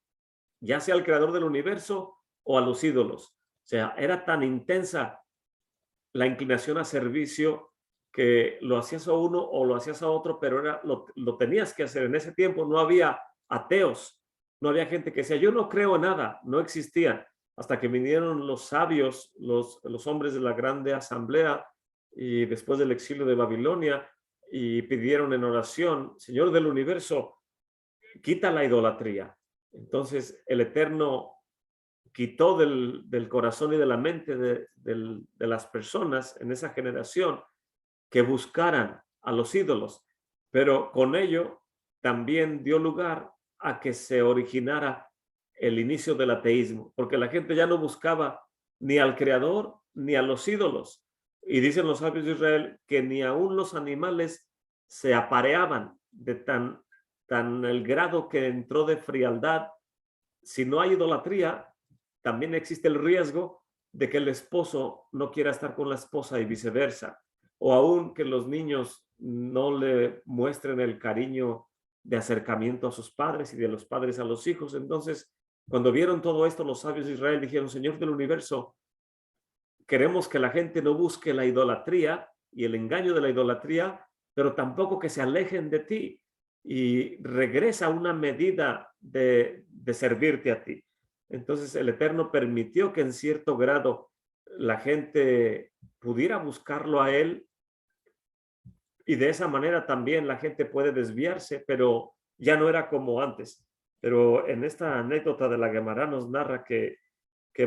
ya sea al creador del universo o a los ídolos. O sea, era tan intensa la inclinación a servicio que lo hacías a uno o lo hacías a otro, pero lo tenías que hacer. En ese tiempo no había ateos, no había gente que decía, yo no creo en nada, no existían. Hasta que vinieron los sabios, los hombres de la grande asamblea y después del exilio de Babilonia y pidieron en oración, Señor del universo, quita la idolatría. Entonces el Eterno quitó del corazón y de la mente de las personas en esa generación que buscaran a los ídolos, pero con ello también dio lugar a que se originara el inicio del ateísmo, porque la gente ya no buscaba ni al creador ni a los ídolos. Y dicen los sabios de Israel que ni aún los animales se apareaban de tan el grado que entró de frialdad. Si no hay idolatría, también existe el riesgo de que el esposo no quiera estar con la esposa y viceversa, o aún que los niños no le muestren el cariño de acercamiento a sus padres y de los padres a los hijos. Entonces, cuando vieron todo esto, los sabios de Israel dijeron, Señor del universo, queremos que la gente no busque la idolatría y el engaño de la idolatría, pero tampoco que se alejen de ti y regresa a una medida de servirte a ti. Entonces el Eterno permitió que en cierto grado la gente pudiera buscarlo a Él y de esa manera también la gente puede desviarse, pero ya no era como antes. Pero en esta anécdota de la Gemara nos narra que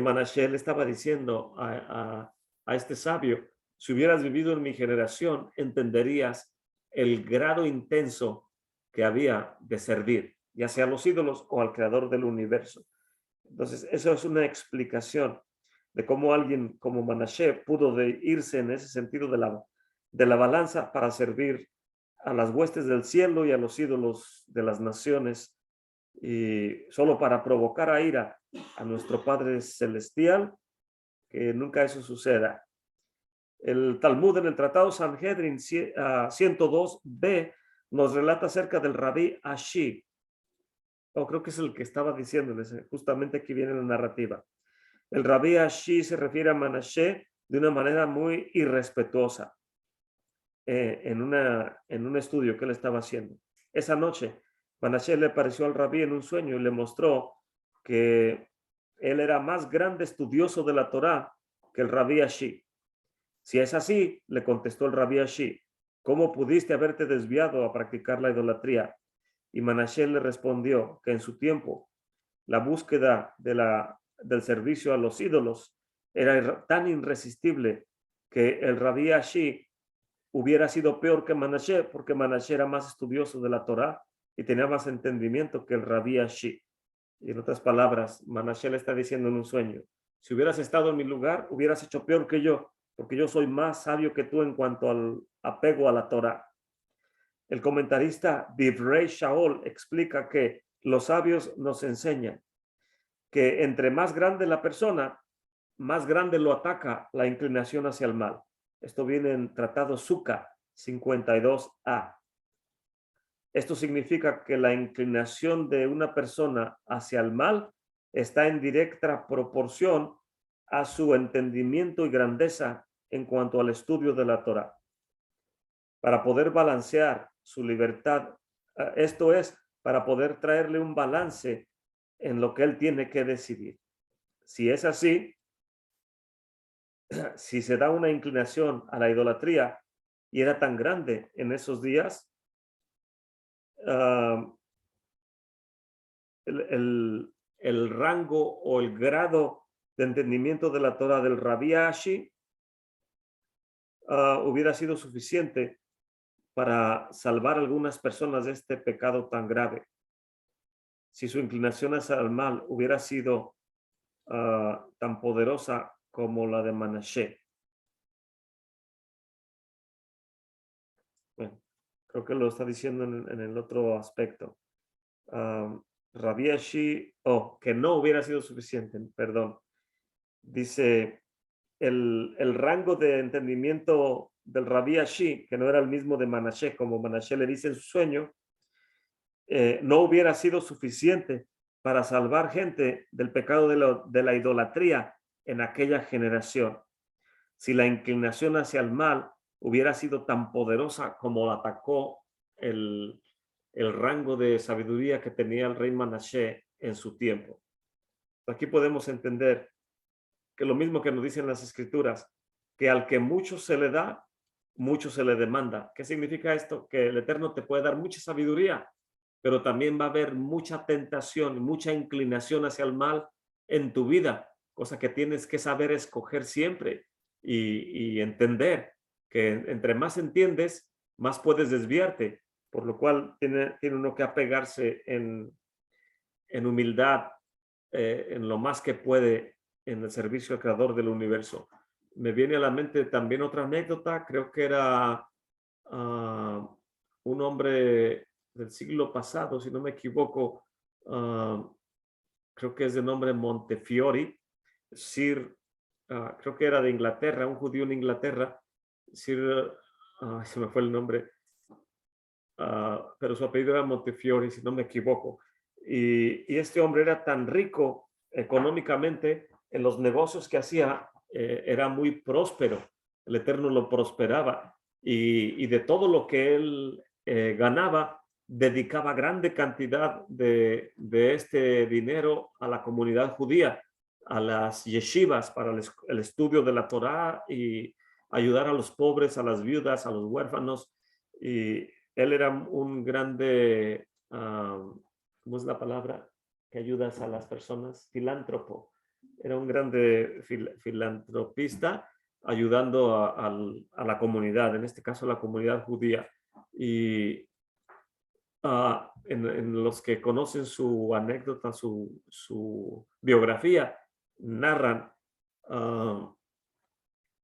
Manashe le estaba diciendo a este sabio, si hubieras vivido en mi generación, entenderías el grado intenso que había de servir, ya sea a los ídolos o al creador del universo. Entonces, eso es una explicación de cómo alguien como Manashe pudo irse en ese sentido de la balanza para servir a las huestes del cielo y a los ídolos de las naciones, y solo para provocar a ira a nuestro Padre Celestial, que nunca eso suceda. El Talmud en el Tratado Sanhedrin 102b nos relata acerca del Rabí Ashi, o creo que es el que estaba diciéndoles, justamente aquí viene la narrativa. El Rabí Ashi se refiere a Manashe de una manera muy irrespetuosa en un estudio que él estaba haciendo. Esa noche, Manashe le apareció al Rabí en un sueño y le mostró que él era más grande estudioso de la Torá que el Rabí Ashi. Si es así, le contestó el Rabí Ashi, ¿cómo pudiste haberte desviado a practicar la idolatría? Y Manashe le respondió que en su tiempo la búsqueda del servicio a los ídolos era tan irresistible que el Rabí Ashi hubiera sido peor que Manashe, porque Manashe era más estudioso de la Torá y tenía más entendimiento que el Rabí Ashi. Y en otras palabras, Manashe le está diciendo en un sueño, si hubieras estado en mi lugar, hubieras hecho peor que yo, porque yo soy más sabio que tú en cuanto al apego a la Torá. El comentarista Divrei Shaol explica que los sabios nos enseñan que entre más grande la persona, más grande lo ataca la inclinación hacia el mal. Esto viene en Tratado Sukkah 52a. Esto significa que la inclinación de una persona hacia el mal está en directa proporción a su entendimiento y grandeza en cuanto al estudio de la Torá. Para poder balancear su libertad, esto es, para poder traerle un balance en lo que él tiene que decidir. Si es así, si se da una inclinación a la idolatría y era tan grande en esos días, ah, el rango o el grado de entendimiento de la Torah del Rabbi Ashi hubiera sido suficiente para salvar a algunas personas de este pecado tan grave. Si su inclinación hacia el mal hubiera sido tan poderosa como la de Manashe. Bueno, creo que lo está diciendo en el otro aspecto. Rabbi Ashi, que no hubiera sido suficiente, perdón. Dice, el rango de entendimiento del Rabbi Ashi, que no era el mismo de Manashe, como Manashe le dice en su sueño, no hubiera sido suficiente para salvar gente del pecado de la idolatría en aquella generación. Si la inclinación hacia el mal hubiera sido tan poderosa como atacó el rango de sabiduría que tenía el rey Manashe en su tiempo. Aquí podemos entender que lo mismo que nos dicen las escrituras, que al que mucho se le da, mucho se le demanda. ¿Qué significa esto? Que el Eterno te puede dar mucha sabiduría, pero también va a haber mucha tentación, mucha inclinación hacia el mal en tu vida, cosa que tienes que saber escoger siempre y entender que entre más entiendes, más puedes desviarte, por lo cual tiene uno que apegarse en humildad, en lo más que puede en el servicio al creador del universo. Me viene a la mente también otra anécdota, creo que era un hombre del siglo pasado, si no me equivoco, creo que es de nombre Montefiore, Sir, creo que era de Inglaterra, un judío en Inglaterra, Sir, se me fue el nombre, pero su apellido era Montefiore, si no me equivoco. Y este hombre era tan rico económicamente, en los negocios que hacía, era muy próspero, el Eterno lo prosperaba, y de todo lo que él ganaba, dedicaba grande cantidad de este dinero a la comunidad judía, a las yeshivas para el estudio de la Torá y ayudar a los pobres, a las viudas, a los huérfanos. Y él era un grande, ¿cómo es la palabra? Que ayudas a las personas, filántropo. Era un grande filantropista ayudando a la comunidad, en este caso a la comunidad judía. Y en los que conocen su anécdota, su biografía, narran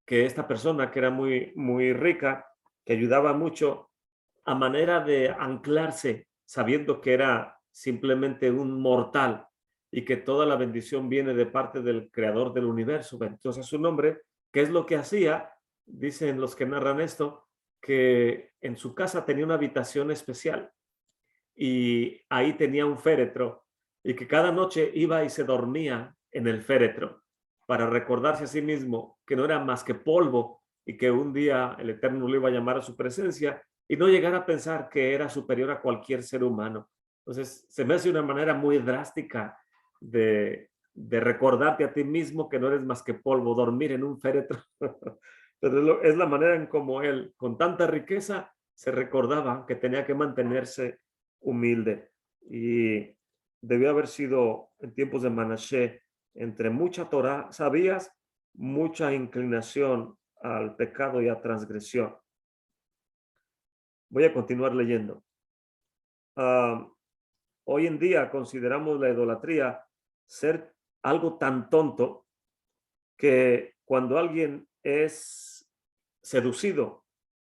que esta persona que era muy, muy rica, que ayudaba mucho, a manera de anclarse, sabiendo que era simplemente un mortal y que toda la bendición viene de parte del creador del universo. Entonces su nombre, ¿qué es lo que hacía? Dicen los que narran esto, que en su casa tenía una habitación especial y ahí tenía un féretro y que cada noche iba y se dormía en el féretro para recordarse a sí mismo que no era más que polvo y que un día el Eterno lo iba a llamar a su presencia y no llegar a pensar que era superior a cualquier ser humano. Entonces, se me hace una manera muy drástica de recordarte a ti mismo que no eres más que polvo, dormir en un féretro. Pero es la manera en como él, con tanta riqueza, se recordaba que tenía que mantenerse humilde. Y debió haber sido en tiempos de Manashe, entre mucha Torah, sabías, mucha inclinación al pecado y a transgresión. Voy a continuar leyendo. Hoy en día consideramos la idolatría ser algo tan tonto que cuando alguien es seducido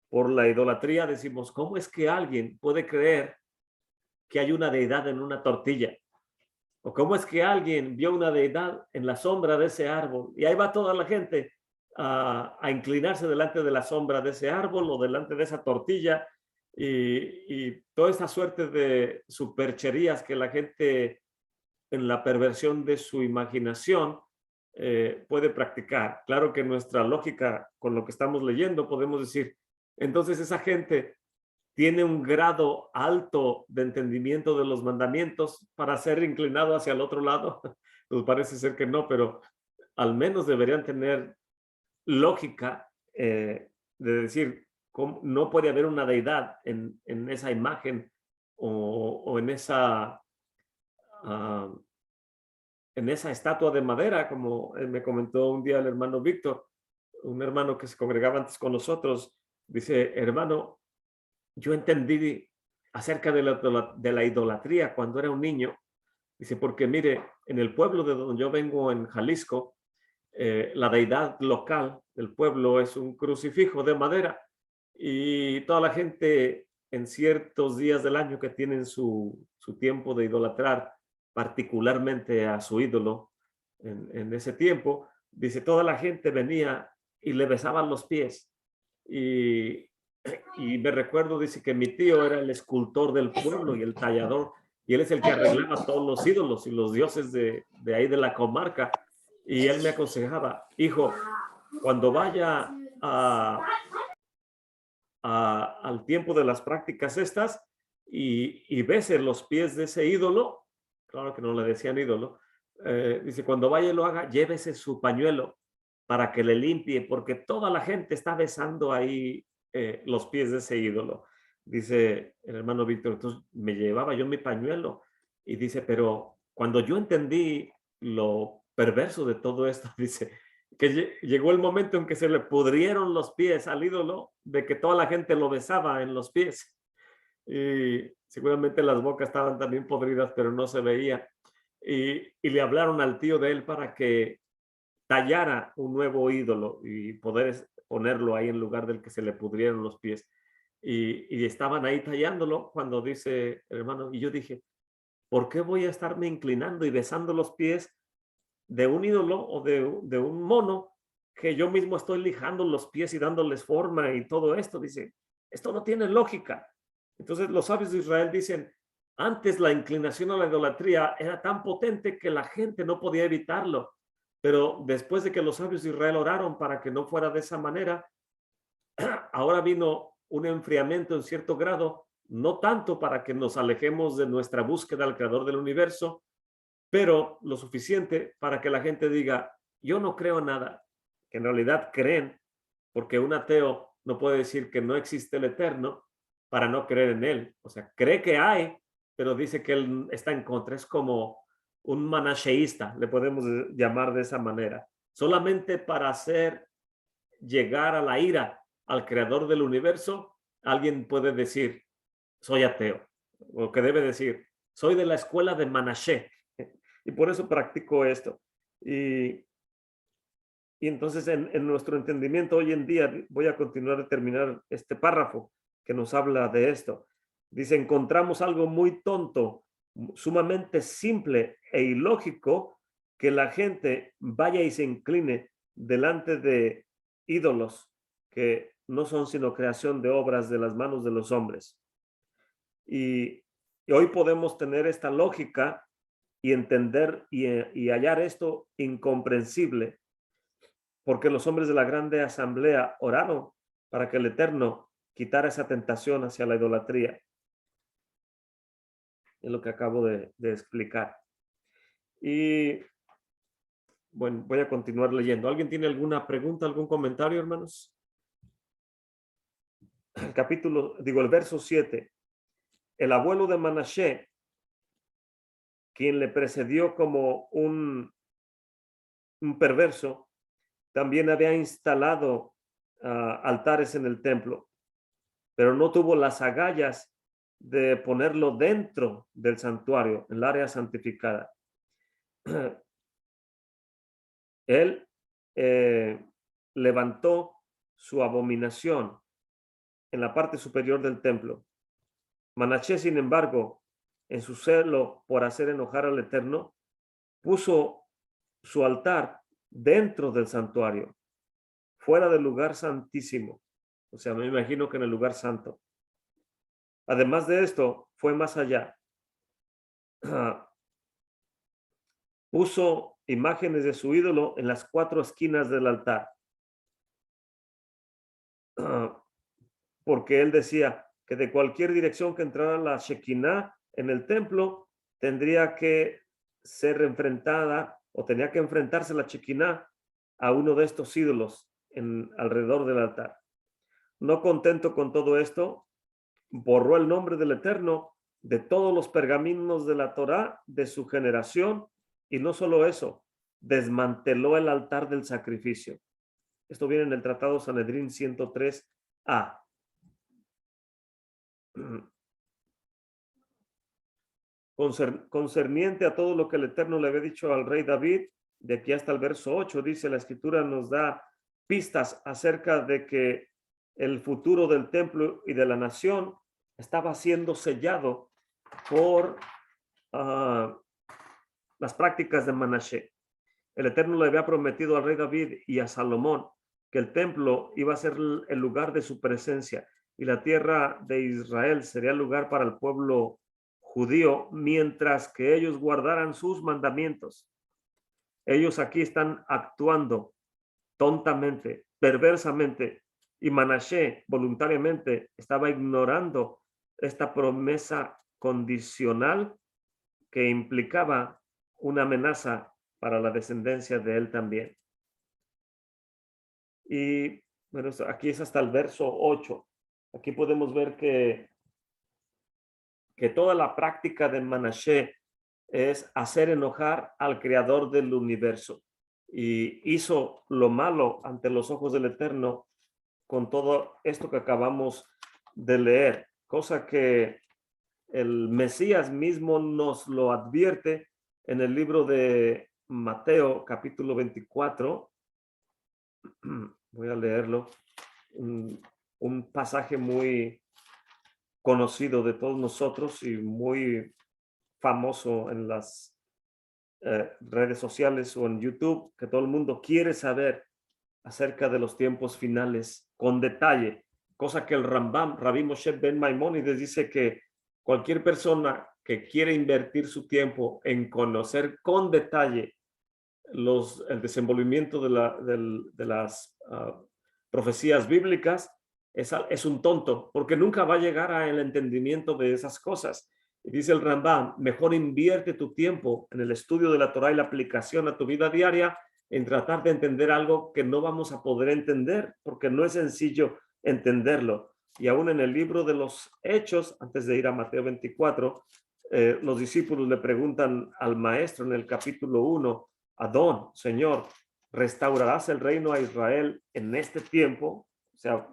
por la idolatría decimos, ¿cómo es que alguien puede creer que hay una deidad en una tortilla? ¿O cómo es que alguien vio una deidad en la sombra de ese árbol? Y ahí va toda la gente a inclinarse delante de la sombra de ese árbol o delante de esa tortilla y toda esa suerte de supercherías que la gente en la perversión de su imaginación puede practicar. Claro que nuestra lógica con lo que estamos leyendo podemos decir, entonces esa gente tiene un grado alto de entendimiento de los mandamientos para ser inclinado hacia el otro lado? Pues parece ser que no, pero al menos deberían tener lógica de decir, ¿cómo no puede haber una deidad en esa imagen o ah, en esa estatua de madera, como me comentó un día el hermano Víctor, un hermano que se congregaba antes con nosotros? Dice, hermano, yo entendí acerca de la idolatría cuando era un niño. Dice, porque mire, en el pueblo de donde yo vengo, en Jalisco, la deidad local del pueblo es un crucifijo de madera, y toda la gente en ciertos días del año que tienen su tiempo de idolatrar particularmente a su ídolo, en ese tiempo, dice, toda la gente venía y le besaban los pies. Y, y me recuerdo, dice, que mi tío era el escultor del pueblo y el tallador, y él es el que arreglaba todos los ídolos y los dioses de ahí de la comarca. Y él me aconsejaba, hijo, cuando vaya al tiempo de las prácticas estas y bese los pies de ese ídolo, claro que no le decían ídolo, dice, cuando vaya y lo haga, llévese su pañuelo para que le limpie, porque toda la gente está besando ahí los pies de ese ídolo. Dice el hermano Víctor, entonces me llevaba yo mi pañuelo, y dice, pero cuando yo entendí lo perverso de todo esto, dice, que llegó el momento en que se le pudrieron los pies al ídolo, de que toda la gente lo besaba en los pies. Y seguramente las bocas estaban también podridas, pero no se veía. Y le hablaron al tío de él para que tallara un nuevo ídolo y poder ponerlo ahí en lugar del que se le pudrieron los pies. Y estaban ahí tallándolo cuando dice el hermano, y yo dije, ¿por qué voy a estarme inclinando y besando los pies de un ídolo o de un mono que yo mismo estoy lijando los pies y dándoles forma y todo esto? Dice, esto no tiene lógica. Entonces los sabios de Israel dicen, antes la inclinación a la idolatría era tan potente que la gente no podía evitarlo, pero después de que los sabios de Israel oraron para que no fuera de esa manera, ahora vino un enfriamiento en cierto grado, no tanto para que nos alejemos de nuestra búsqueda al creador del universo, pero lo suficiente para que la gente diga, yo no creo en nada, que en realidad creen, porque un ateo no puede decir que no existe el eterno para no creer en él. O sea, cree que hay, pero dice que él está en contra. Es como un manacheísta, le podemos llamar de esa manera. Solamente para hacer llegar a la ira al creador del universo, alguien puede decir, soy ateo, o que debe decir, soy de la escuela de Manaché, y por eso practico esto. Y, y entonces en nuestro entendimiento hoy en día, voy a continuar de terminar este párrafo que nos habla de esto. Dice, encontramos algo muy tonto, sumamente simple e ilógico, que la gente vaya y se incline delante de ídolos que no son sino creación de obras de las manos de los hombres. Y hoy podemos tener esta lógica y entender y hallar esto incomprensible, porque los hombres de la grande asamblea oraron para que el Eterno quitara esa tentación hacia la idolatría. Es lo que acabo de explicar. Y bueno, voy a continuar leyendo. ¿Alguien tiene alguna pregunta, algún comentario, hermanos? El capítulo, digo, el verso 7. El abuelo de Manashe, quien le precedió como un perverso, también había instalado altares en el templo, pero no tuvo las agallas de ponerlo dentro del santuario, en el área santificada. Él levantó su abominación en la parte superior del templo. Manaché, sin embargo, en su celo por hacer enojar al Eterno, puso su altar dentro del santuario, fuera del lugar santísimo. O sea, me imagino que en el lugar santo. Además de esto, fue más allá. Puso imágenes de su ídolo en las 4 esquinas del altar. Porque él decía que de cualquier dirección que entrara la Shekinah en el templo, tendría que ser enfrentada o tenía que enfrentarse la Shekinah a uno de estos ídolos alrededor del altar. No contento con todo esto, borró el nombre del Eterno de todos los pergaminos de la Torá de su generación, y no solo eso, desmanteló el altar del sacrificio. Esto viene en el Tratado Sanedrín 103a. Concerniente a todo lo que el Eterno le había dicho al rey David, de aquí hasta el verso 8, dice la Escritura, nos da pistas acerca de que el futuro del templo y de la nación estaba siendo sellado por las prácticas de Manashe. El Eterno le había prometido al rey David y a Salomón que el templo iba a ser el lugar de su presencia y la tierra de Israel sería el lugar para el pueblo judío mientras que ellos guardaran sus mandamientos. Ellos aquí están actuando tontamente, perversamente, y Manashe voluntariamente estaba ignorando esta promesa condicional que implicaba una amenaza para la descendencia de él también. Y bueno, aquí es hasta el verso 8. Aquí podemos ver que toda la práctica de Manashe es hacer enojar al creador del universo. Y hizo lo malo ante los ojos del Eterno con todo esto que acabamos de leer, cosa que el Mesías mismo nos lo advierte en el libro de Mateo, capítulo 24. Voy a leerlo. Un pasaje muy conocido de todos nosotros y muy famoso en las redes sociales o en YouTube, que todo el mundo quiere saber acerca de los tiempos finales con detalle, cosa que el Rambam, Rabbi Moshe Ben Maimónides, dice que cualquier persona que quiere invertir su tiempo en conocer con detalle el desenvolvimiento de las profecías bíblicas es un tonto, porque nunca va a llegar al entendimiento de esas cosas. Y dice el Rambam, mejor invierte tu tiempo en el estudio de la Torá y la aplicación a tu vida diaria, en tratar de entender algo que no vamos a poder entender, porque no es sencillo entenderlo. Y aún en el libro de los Hechos, antes de ir a Mateo 24, los discípulos le preguntan al maestro en el capítulo 1, Adón, Señor, ¿restaurarás el reino a Israel en este tiempo? O sea,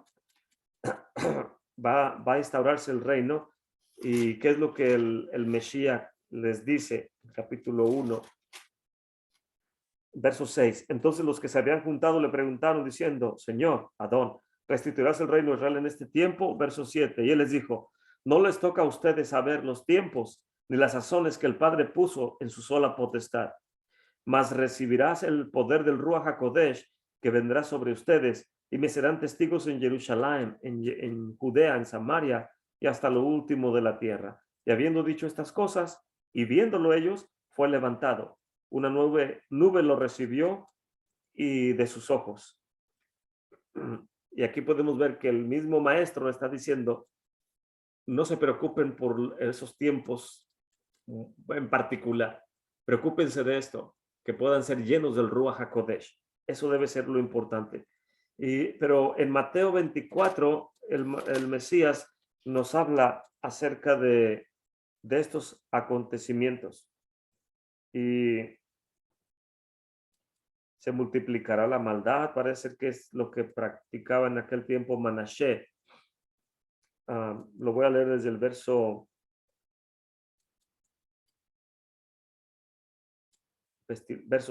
va a instaurarse el reino. ¿Y qué es lo que el Mesías les dice? Capítulo 1, verso 6. Entonces los que se habían juntado le preguntaron diciendo, Señor, Adón, ¿restituirás el reino de Israel en este tiempo? Verso 7. Y él les dijo, no les toca a ustedes saber los tiempos ni las sazones que el Padre puso en su sola potestad, mas recibirás el poder del Ruach HaKodesh que vendrá sobre ustedes y me serán testigos en Jerusalén, en Judea, en Samaria y hasta lo último de la tierra. Y habiendo dicho estas cosas y viéndolo ellos, fue levantado. Una nube lo recibió y de sus ojos. Y aquí podemos ver que el mismo maestro está diciendo, no se preocupen por esos tiempos en particular. Preocúpense de esto, que puedan ser llenos del Ruach HaKodesh. Eso debe ser lo importante. Pero en Mateo 24, el Mesías nos habla acerca de estos acontecimientos. Y se multiplicará la maldad, parece que es lo que practicaba en aquel tiempo Manashe. Lo voy a leer desde el verso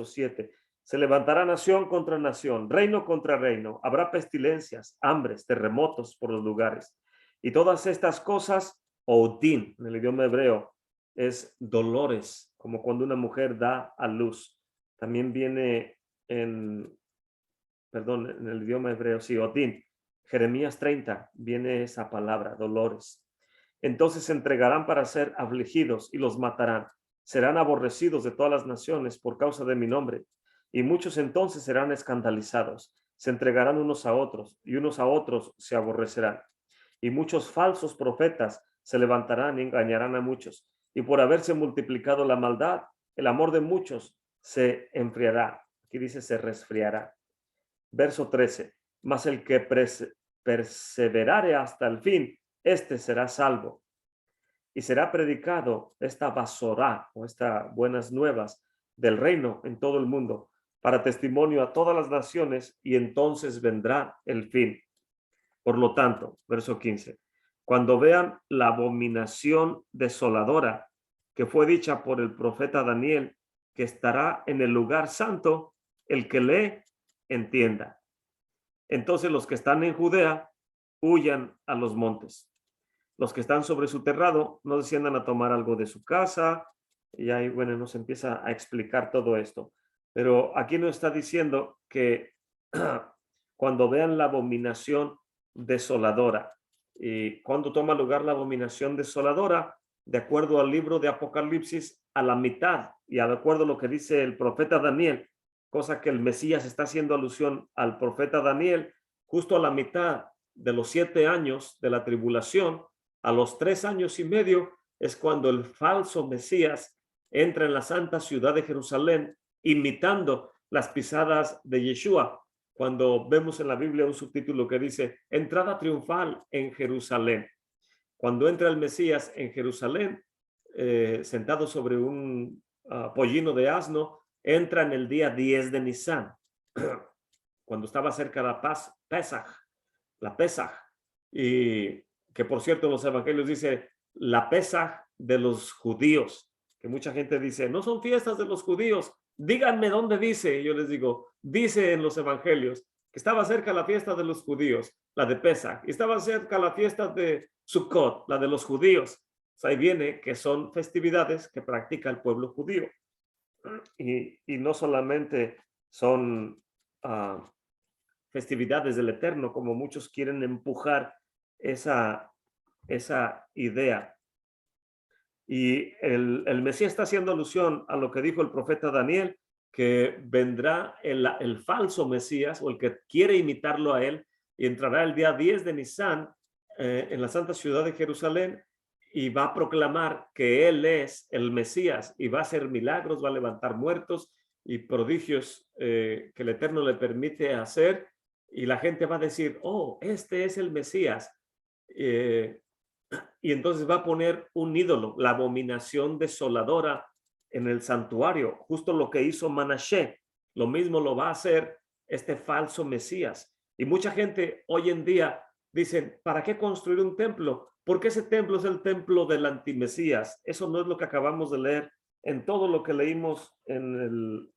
7. Se levantará nación contra nación, reino contra reino. Habrá pestilencias, hambres, terremotos por los lugares. Y todas estas cosas, odín, en el idioma hebreo, es dolores, como cuando una mujer da a luz. También viene en el idioma hebreo, sí, odín. Jeremías 30, viene esa palabra, dolores. Entonces se entregarán para ser afligidos y los matarán. Serán aborrecidos de todas las naciones por causa de mi nombre. Y muchos entonces serán escandalizados. Se entregarán unos a otros y unos a otros se aborrecerán. y muchos falsos profetas se levantarán y engañarán a muchos. Y por haberse multiplicado la maldad, el amor de muchos se enfriará. Aquí dice se resfriará. Verso 13. Mas el que perseverare hasta el fin, este será salvo. Y será predicado esta basorá o estas buenas nuevas del reino en todo el mundo para testimonio a todas las naciones, y entonces vendrá el fin. Por lo tanto, verso 15, cuando vean la abominación desoladora que fue dicha por el profeta Daniel, que estará en el lugar santo, el que lee, entienda. Entonces los que están en Judea huyan a los montes. Los que están sobre su terrado no desciendan a tomar algo de su casa. Y ahí, bueno, nos empieza a explicar todo esto. Pero aquí nos está diciendo que cuando vean la abominación desoladora, y cuando toma lugar la abominación desoladora, de acuerdo al libro de Apocalipsis, a la mitad, y de acuerdo a lo que dice el profeta Daniel, cosa que el Mesías está haciendo alusión al profeta Daniel, justo a la mitad de los 7 años de la tribulación, a los 3 años y medio, es cuando el falso Mesías entra en la santa ciudad de Jerusalén, imitando las pisadas de Yeshua. Cuando vemos en la Biblia un subtítulo que dice entrada triunfal en Jerusalén. Cuando entra el Mesías en Jerusalén, sentado sobre un pollino de asno, entra en el día 10 de Nisan, cuando estaba cerca de la Pesaj, y que por cierto en los evangelios dice la Pesaj de los judíos, que mucha gente dice, no son fiestas de los judíos, díganme dónde dice. Y yo les digo, dice en los evangelios que estaba cerca la fiesta de los judíos, la de Pesaj, y estaba cerca la fiesta de Sukkot, la de los judíos. O sea, ahí viene que son festividades que practica el pueblo judío. Y no solamente son festividades del Eterno, como muchos quieren empujar esa idea. Y el Mesías está haciendo alusión a lo que dijo el profeta Daniel, que vendrá el falso Mesías, o el que quiere imitarlo a él, y entrará el día 10 de Nisan en la santa ciudad de Jerusalén, y va a proclamar que él es el Mesías, y va a hacer milagros, va a levantar muertos y prodigios que el Eterno le permite hacer, y la gente va a decir, oh, este es el Mesías. Y entonces va a poner un ídolo, la abominación desoladora, en el santuario, justo lo que hizo Manashe. Lo mismo lo va a hacer este falso Mesías. Y mucha gente hoy en día dicen, ¿para qué construir un templo? Porque ese templo es el templo del antimesías. Eso no es lo que acabamos de leer en todo lo que leímos en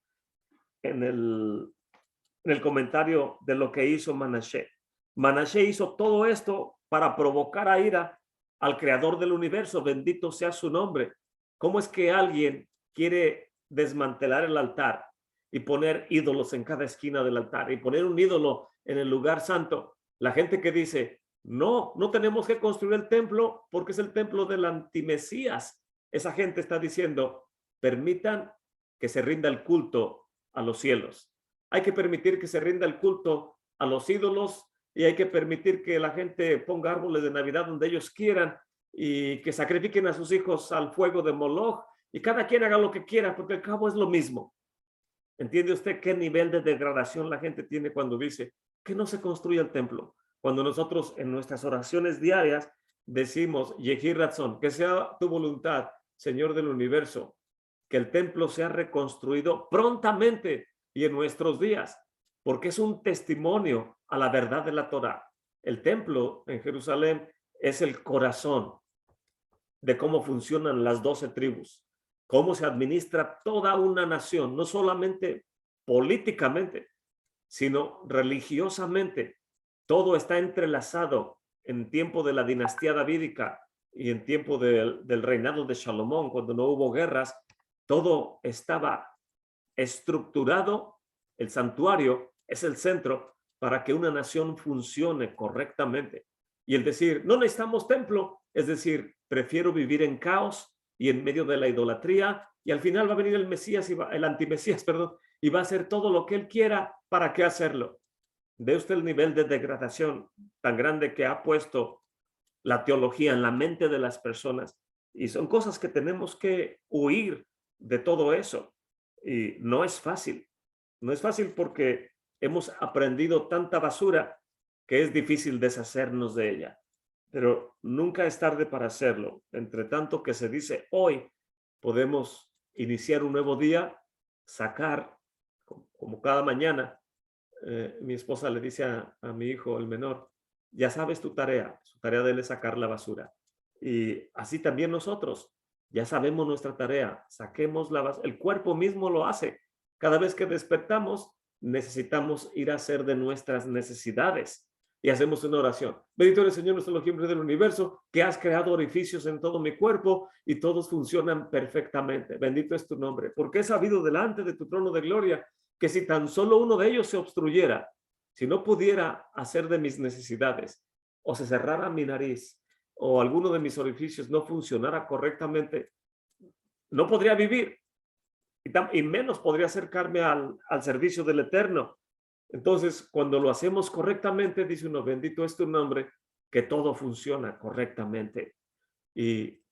el comentario de lo que hizo Manashe. Manashe hizo todo esto para provocar a ira al creador del universo, bendito sea su nombre. ¿Cómo es que alguien quiere desmantelar el altar y poner ídolos en cada esquina del altar y poner un ídolo en el lugar santo? La gente que dice, no tenemos que construir el templo porque es el templo del antimesías. Esa gente está diciendo, permitan que se rinda el culto a los cielos. Hay que permitir que se rinda el culto a los ídolos, y hay que permitir que la gente ponga árboles de Navidad donde ellos quieran, y que sacrifiquen a sus hijos al fuego de Moloch, y cada quien haga lo que quiera, porque al cabo es lo mismo. ¿Entiende usted qué nivel de degradación la gente tiene cuando dice que no se construye el templo? Cuando nosotros en nuestras oraciones diarias decimos, Yehi Ratzon, que sea tu voluntad, Señor del universo, que el templo sea reconstruido prontamente y en nuestros días, porque es un testimonio a la verdad de la Torá. El templo en Jerusalén es el corazón de cómo funcionan las 12 tribus, cómo se administra toda una nación, no solamente políticamente, sino religiosamente. Todo está entrelazado en tiempo de la dinastía davídica y en tiempo del reinado de Salomón, cuando no hubo guerras. Todo estaba estructurado. El santuario es el centro para que una nación funcione correctamente. Y el decir, no necesitamos templo, es decir, prefiero vivir en caos y en medio de la idolatría, y al final va a venir el Mesías, el antimesías, perdón, y va a hacer todo lo que él quiera. ¿Para qué hacerlo? ¿Ve usted el nivel de degradación tan grande que ha puesto la teología en la mente de las personas. Y son cosas que tenemos que huir de todo eso. Y no es fácil. No es fácil porque hemos aprendido tanta basura que es difícil deshacernos de ella. Pero nunca es tarde para hacerlo. Entre tanto que se dice hoy, podemos iniciar un nuevo día, sacar, como cada mañana, mi esposa le dice a mi hijo, el menor, ya sabes tu tarea. Su tarea de él es sacar la basura. Y así también nosotros, ya sabemos nuestra tarea, saquemos la basura. El cuerpo mismo lo hace. Cada vez que despertamos, necesitamos ir a hacer de nuestras necesidades. Y hacemos una oración. Bendito eres, Señor, nuestro Elohim del universo, que has creado orificios en todo mi cuerpo y todos funcionan perfectamente. Bendito es tu nombre, porque he sabido delante de tu trono de gloria que si tan solo uno de ellos se obstruyera, si no pudiera hacer de mis necesidades, o se cerrara mi nariz, o alguno de mis orificios no funcionara correctamente, no podría vivir, y menos podría acercarme al servicio del Eterno. Entonces, cuando lo hacemos correctamente, dice uno, bendito es tu nombre, que todo funciona correctamente. Y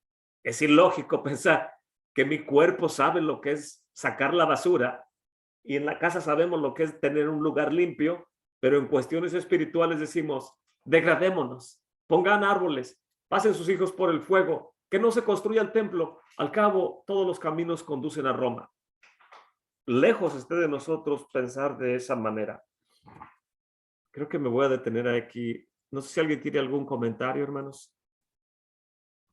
es ilógico pensar que mi cuerpo sabe lo que es sacar la basura, y en la casa sabemos lo que es tener un lugar limpio, pero en cuestiones espirituales decimos, degradémonos, pongan árboles, pasen sus hijos por el fuego, que no se construya el templo. Al cabo, todos los caminos conducen a Roma. Lejos esté de nosotros pensar de esa manera. Creo que me voy a detener aquí. No sé si alguien tiene algún comentario, hermanos.